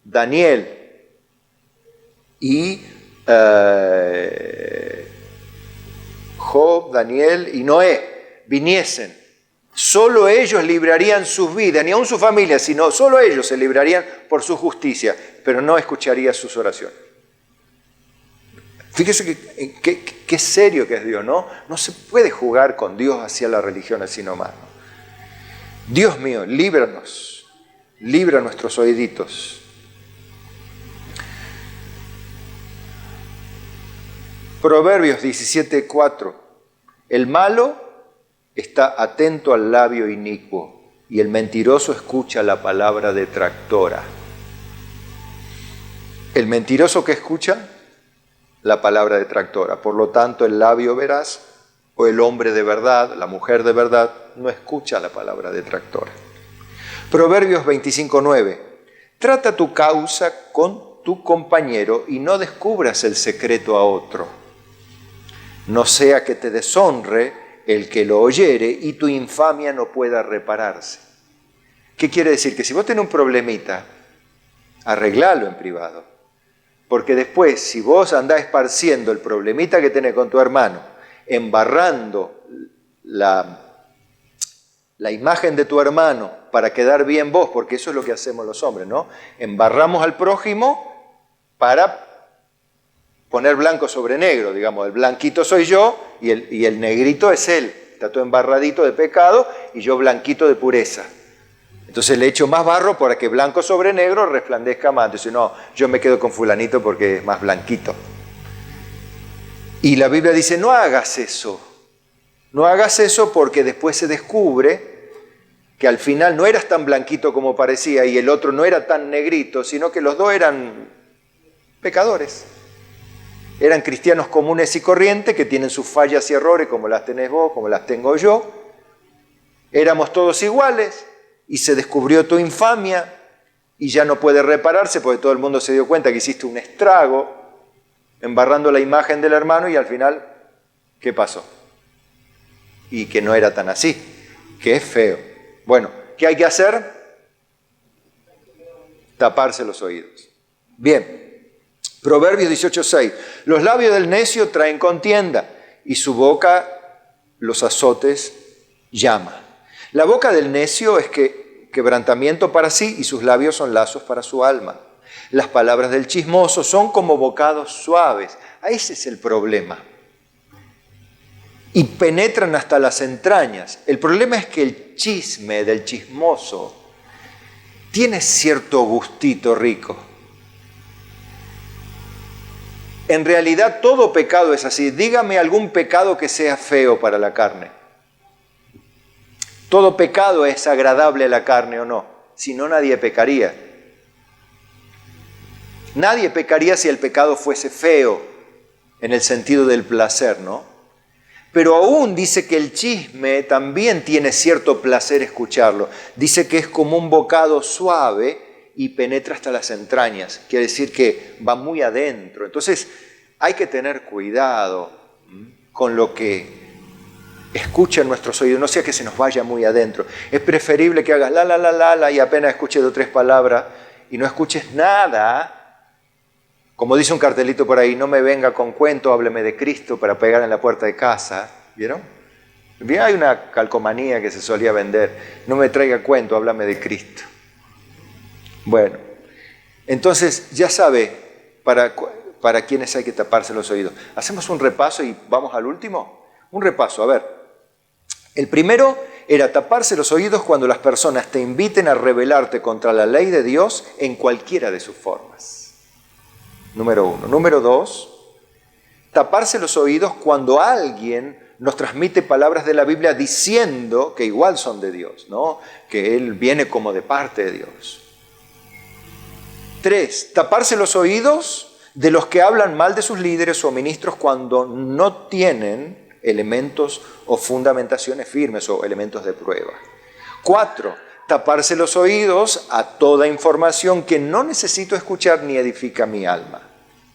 Daniel y Noé viniesen, solo ellos librarían sus vidas, ni aun su familia, sino solo ellos se librarían por su justicia, pero no escucharía sus oraciones. Fíjese qué serio que es Dios, ¿no? No se puede jugar con Dios hacia la religión así nomás, ¿no? Dios mío, líbranos, libra nuestros oíditos. Proverbios 17:4. El malo está atento al labio inicuo y el mentiroso escucha la palabra detractora. El mentiroso que escucha la palabra detractora. Por lo tanto, el labio veraz o el hombre de verdad, la mujer de verdad, no escucha la palabra detractora. Proverbios 25:9. Trata tu causa con tu compañero y no descubras el secreto a otro. No sea que te deshonre el que lo oyere y tu infamia no pueda repararse. ¿Qué quiere decir? Que si vos tenés un problemita, arreglalo en privado. Porque después, si vos andás esparciendo el problemita que tenés con tu hermano, embarrando la imagen de tu hermano para quedar bien vos, porque eso es lo que hacemos los hombres, ¿no? Embarramos al prójimo para poner blanco sobre negro, digamos, el blanquito soy yo y el negrito es él. Está todo embarradito de pecado y yo blanquito de pureza. Entonces le echo más barro para que blanco sobre negro resplandezca más. Entonces no, yo me quedo con fulanito porque es más blanquito. Y la Biblia dice, no hagas eso. No hagas eso porque después se descubre que al final no eras tan blanquito como parecía y el otro no era tan negrito, sino que los dos eran pecadores. Eran cristianos comunes y corrientes que tienen sus fallas y errores como las tenés vos, como las tengo yo. Éramos todos iguales. Y se descubrió tu infamia y ya no puede repararse porque todo el mundo se dio cuenta que hiciste un estrago embarrando la imagen del hermano y al final, ¿qué pasó? Y que no era tan así, que es feo. Bueno, ¿qué hay que hacer? Taparse los oídos. Bien, Proverbios 18:6. Los labios del necio traen contienda y su boca los azotes llama. La boca del necio es quebrantamiento para sí y sus labios son lazos para su alma. Las palabras del chismoso son como bocados suaves. Ese es el problema. Y penetran hasta las entrañas. El problema es que el chisme del chismoso tiene cierto gustito rico. En realidad todo pecado es así. Dígame algún pecado que sea feo para la carne. Todo pecado es agradable a la carne o no, si no nadie pecaría. Nadie pecaría si el pecado fuese feo, en el sentido del placer, ¿no? Pero aún dice que el chisme también tiene cierto placer escucharlo. Dice que es como un bocado suave y penetra hasta las entrañas. Quiere decir que va muy adentro. Entonces hay que tener cuidado con lo que escucha en nuestros oídos, no sea que se nos vaya muy adentro. Es preferible que hagas la y apenas escuches 2 o 3 palabras y no escuches nada. Como dice un cartelito por ahí, no me venga con cuento, hábleme de Cristo para pegar en la puerta de casa. ¿Vieron? Hay una calcomanía que se solía vender, no me traiga cuento, háblame de Cristo. Bueno, entonces ya sabe para quiénes hay que taparse los oídos. Hacemos un repaso y vamos al último. Un repaso, a ver. El primero era taparse los oídos cuando las personas te inviten a rebelarte contra la ley de Dios en cualquiera de sus formas. Número 1. Número 2, taparse los oídos cuando alguien nos transmite palabras de la Biblia diciendo que igual son de Dios, ¿no? Que Él viene como de parte de Dios. 3, taparse los oídos de los que hablan mal de sus líderes o ministros cuando no tienen elementos o fundamentaciones firmes o elementos de prueba. 4, taparse los oídos a toda información que no necesito escuchar ni edifica mi alma,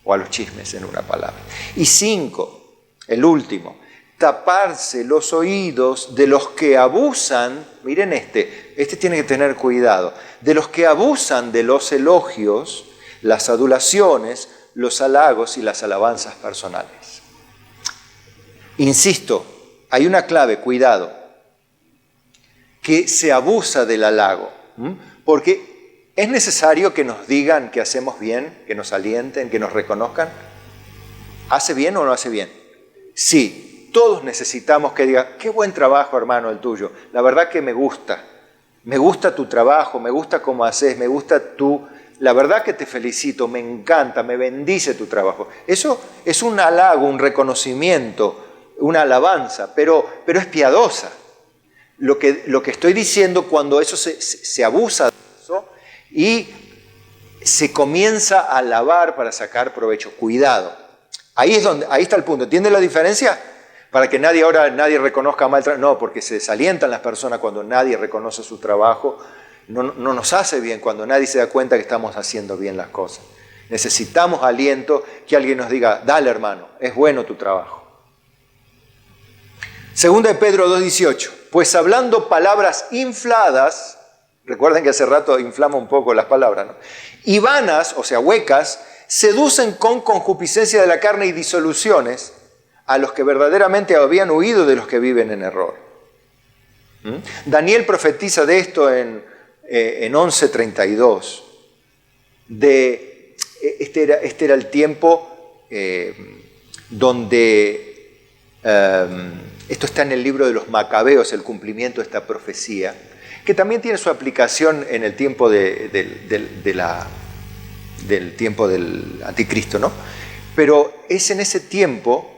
o a los chismes en una palabra. Y 5, el último, taparse los oídos de los que abusan, miren este tiene que tener cuidado, de los que abusan de los elogios, las adulaciones, los halagos y las alabanzas personales. Insisto, hay una clave, cuidado, que se abusa del halago, porque es necesario que nos digan que hacemos bien, que nos alienten, que nos reconozcan. ¿Hace bien o no hace bien? Sí, todos necesitamos que digan, qué buen trabajo, hermano, el tuyo, la verdad que me gusta tu trabajo, me gusta cómo haces, me gusta la verdad que te felicito, me encanta, me bendice tu trabajo. Eso es un halago, un reconocimiento, una alabanza, pero es piadosa. Lo que estoy diciendo, cuando eso se abusa de eso y se comienza a alabar para sacar provecho, cuidado. Ahí está el punto. ¿Entiende la diferencia? Para que nadie reconozca mal trabajo. No, porque se desalientan las personas cuando nadie reconoce su trabajo. No nos hace bien cuando nadie se da cuenta que estamos haciendo bien las cosas. Necesitamos aliento, que alguien nos diga, dale hermano, es bueno tu trabajo. Segunda de Pedro 2:18, pues hablando palabras infladas, recuerden que hace rato inflamos un poco las palabras, ¿no? Y vanas, o sea, huecas, seducen con concupiscencia de la carne y disoluciones a los que verdaderamente habían huido de los que viven en error. Daniel profetiza de esto en 11:32. Este era el tiempo donde, esto está en el libro de los Macabeos, el cumplimiento de esta profecía, que también tiene su aplicación en el tiempo del tiempo del anticristo, ¿no? Pero es en ese tiempo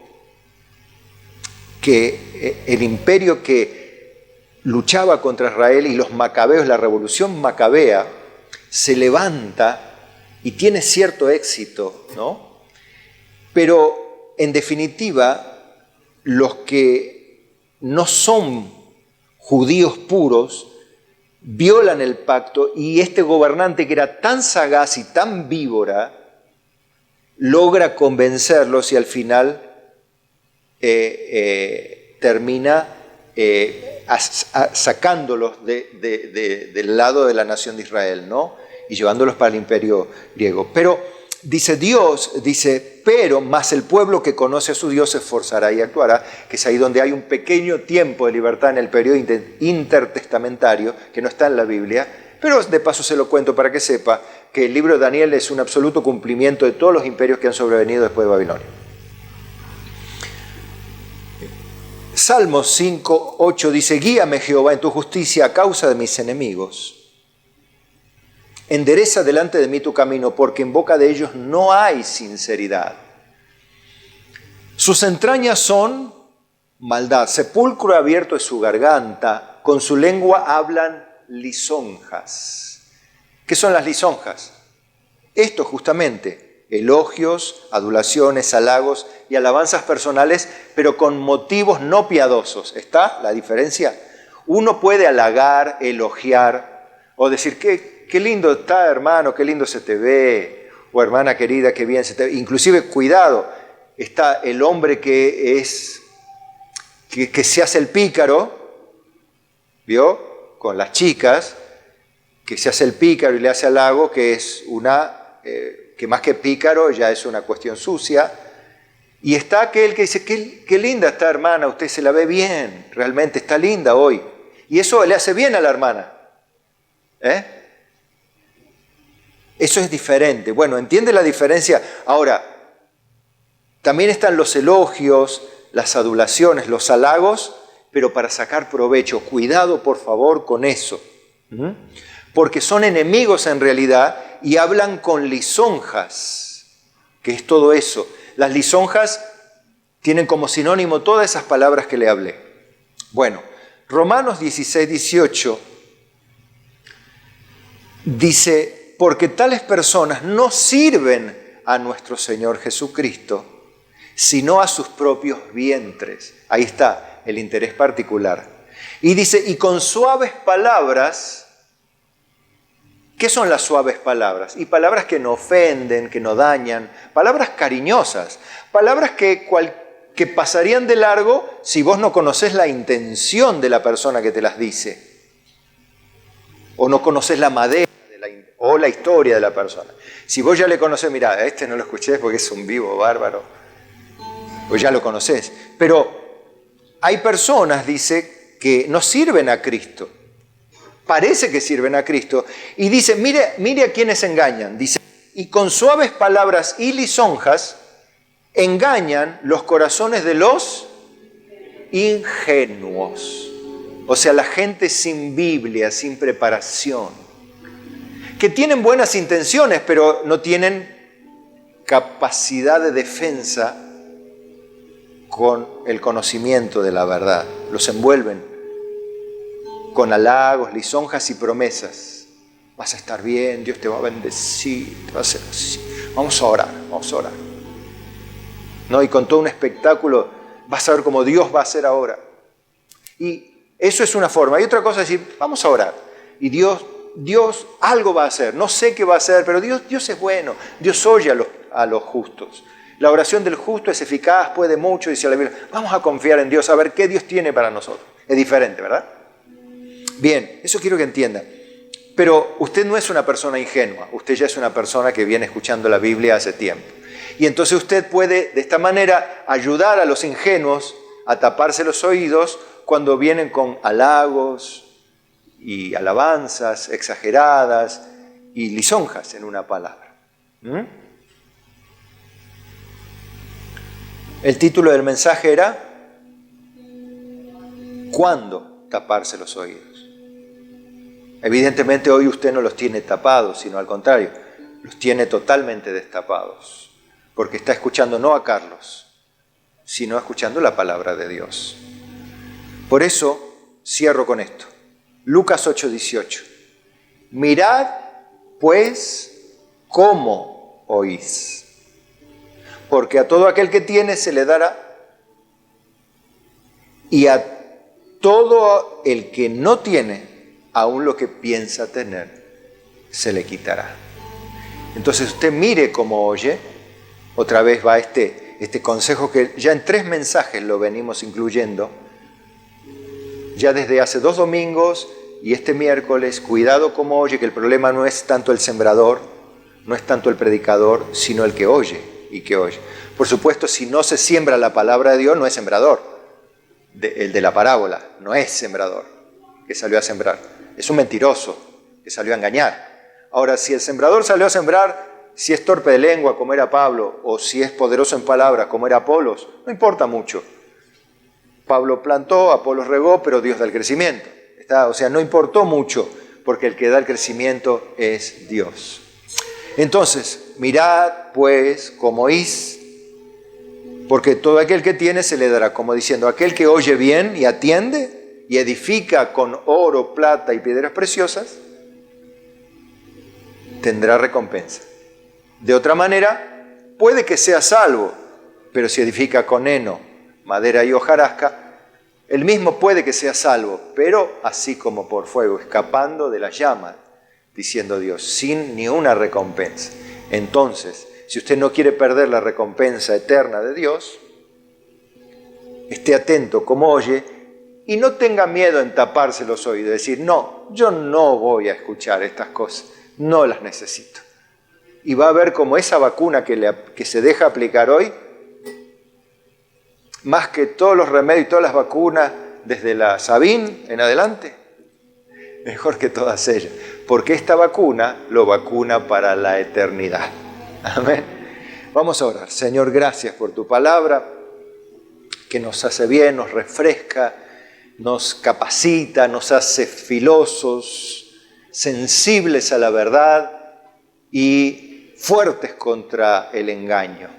que el imperio que luchaba contra Israel y los macabeos, la revolución macabea, se levanta y tiene cierto éxito, ¿no? Pero en definitiva, los que no son judíos puros violan el pacto, y este gobernante, que era tan sagaz y tan víbora, logra convencerlos y al final termina sacándolos del lado de la nación de Israel, ¿no? Y llevándolos para el imperio griego. Pero dice Dios, pero más el pueblo que conoce a su Dios se esforzará y actuará, que es ahí donde hay un pequeño tiempo de libertad en el periodo intertestamentario, que no está en la Biblia, pero de paso se lo cuento para que sepa que el libro de Daniel es un absoluto cumplimiento de todos los imperios que han sobrevenido después de Babilonia. Salmos 5:8 dice, guíame Jehová en tu justicia a causa de mis enemigos. Endereza delante de mí tu camino, porque en boca de ellos no hay sinceridad. Sus entrañas son maldad, sepulcro abierto es su garganta, con su lengua hablan lisonjas. ¿Qué son las lisonjas? Esto justamente, elogios, adulaciones, halagos y alabanzas personales, pero con motivos no piadosos. ¿Está la diferencia? Uno puede halagar, elogiar o decir, qué lindo está, hermano, qué lindo se te ve, o hermana querida, qué bien se te ve. Inclusive, cuidado, está el hombre que es que se hace el pícaro, ¿vio? Con las chicas, que se hace el pícaro y le hace halago, que es que más que pícaro ya es una cuestión sucia. Y está aquel que dice, qué linda está hermana, usted se la ve bien, realmente está linda hoy. Y eso le hace bien a la hermana. Eso es diferente. Bueno, ¿entiende la diferencia? Ahora, también están los elogios, las adulaciones, los halagos, pero para sacar provecho. Cuidado, por favor, con eso. Porque son enemigos en realidad y hablan con lisonjas, que es todo eso. Las lisonjas tienen como sinónimo todas esas palabras que le hablé. Bueno, Romanos 16, 18 dice, porque tales personas no sirven a nuestro Señor Jesucristo, sino a sus propios vientres. Ahí está el interés particular. Y dice, y con suaves palabras. ¿Qué son las suaves palabras? Y palabras que no ofenden, que no dañan, palabras cariñosas, palabras que pasarían de largo si vos no conocés la intención de la persona que te las dice, o no conocés la madera o la historia de la persona. Si vos ya le conocés, mirá, a este no lo escuché porque es un vivo bárbaro, pues ya lo conocés. Pero hay personas, dice, que no sirven a Cristo. Parece que sirven a Cristo. Y dice, mire a quienes engañan. Dice, y con suaves palabras y lisonjas engañan los corazones de los ingenuos. O sea, la gente sin Biblia, sin preparación. Que tienen buenas intenciones, pero no tienen capacidad de defensa con el conocimiento de la verdad. Los envuelven con halagos, lisonjas y promesas. Vas a estar bien, Dios te va a bendecir, te va a hacer así. Vamos a orar. ¿No? Y con todo un espectáculo, vas a ver cómo Dios va a hacer ahora. Y eso es una forma. Y otra cosa es decir, vamos a orar. Y Dios algo va a hacer. No sé qué va a hacer, pero Dios es bueno. Dios oye a los justos. La oración del justo es eficaz, puede mucho, dice la Biblia. Vamos a confiar en Dios, a ver qué Dios tiene para nosotros. Es diferente, ¿verdad? Bien, eso quiero que entienda. Pero usted no es una persona ingenua, usted ya es una persona que viene escuchando la Biblia hace tiempo. Y entonces usted puede, de esta manera, ayudar a los ingenuos a taparse los oídos cuando vienen con halagos y alabanzas exageradas y lisonjas en una palabra. El título del mensaje era ¿cuándo taparse los oídos? Evidentemente hoy usted no los tiene tapados, sino al contrario, los tiene totalmente destapados, porque está escuchando no a Carlos, sino escuchando la palabra de Dios. Por eso cierro con esto. Lucas 8:18. Mirad, pues, cómo oís, porque a todo aquel que tiene se le dará, y a todo el que no tiene, aún lo que piensa tener, se le quitará. Entonces usted mire cómo oye. Otra vez va este consejo que ya en 3 mensajes lo venimos incluyendo. Ya desde hace 2 domingos y este miércoles, cuidado cómo oye, que el problema no es tanto el sembrador, no es tanto el predicador, sino el que oye y que oye. Por supuesto, si no se siembra la palabra de Dios, no es sembrador. El de la parábola no es sembrador, que salió a sembrar. Es un mentiroso que salió a engañar. Ahora, si el sembrador salió a sembrar, si es torpe de lengua como era Pablo, o si es poderoso en palabras como era Apolos, no importa mucho. Pablo plantó, Apolos regó, pero Dios da el crecimiento. O sea, no importó mucho, porque el que da el crecimiento es Dios. Entonces, mirad pues cómo oís, porque todo aquel que tiene se le dará, como diciendo, aquel que oye bien y atiende, y edifica con oro, plata y piedras preciosas, tendrá recompensa. De otra manera, puede que sea salvo, pero si edifica con heno, madera y hojarasca, él mismo puede que sea salvo, pero así como por fuego, escapando de la llama, diciendo Dios, sin ni una recompensa. Entonces, si usted no quiere perder la recompensa eterna de Dios, esté atento como oye y no tenga miedo en taparse los oídos, decir, no, yo no voy a escuchar estas cosas, no las necesito. Y va a ver como esa vacuna que se deja aplicar hoy, más que todos los remedios y todas las vacunas, desde la Sabin en adelante, mejor que todas ellas, porque esta vacuna lo vacuna para la eternidad. Amén. Vamos a orar. Señor, gracias por tu palabra, que nos hace bien, nos refresca, nos capacita, nos hace filosos, sensibles a la verdad y fuertes contra el engaño.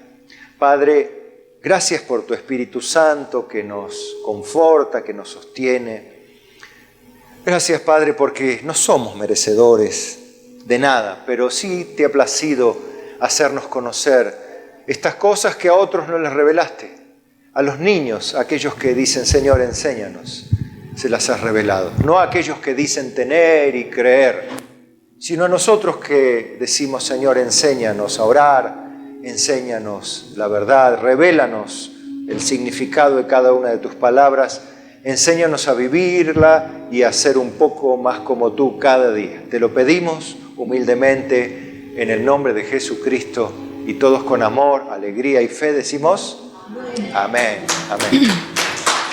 Padre, gracias por tu Espíritu Santo que nos conforta, que nos sostiene. Gracias, Padre, porque no somos merecedores de nada, pero sí te ha placido hacernos conocer estas cosas que a otros no les revelaste. A los niños, a aquellos que dicen, Señor, enséñanos, se las has revelado. No a aquellos que dicen tener y creer, sino a nosotros que decimos, Señor, enséñanos a orar, enséñanos la verdad, revélanos el significado de cada una de tus palabras, enséñanos a vivirla y a ser un poco más como tú cada día. Te lo pedimos humildemente en el nombre de Jesucristo y todos con amor, alegría y fe decimos, amén, amén.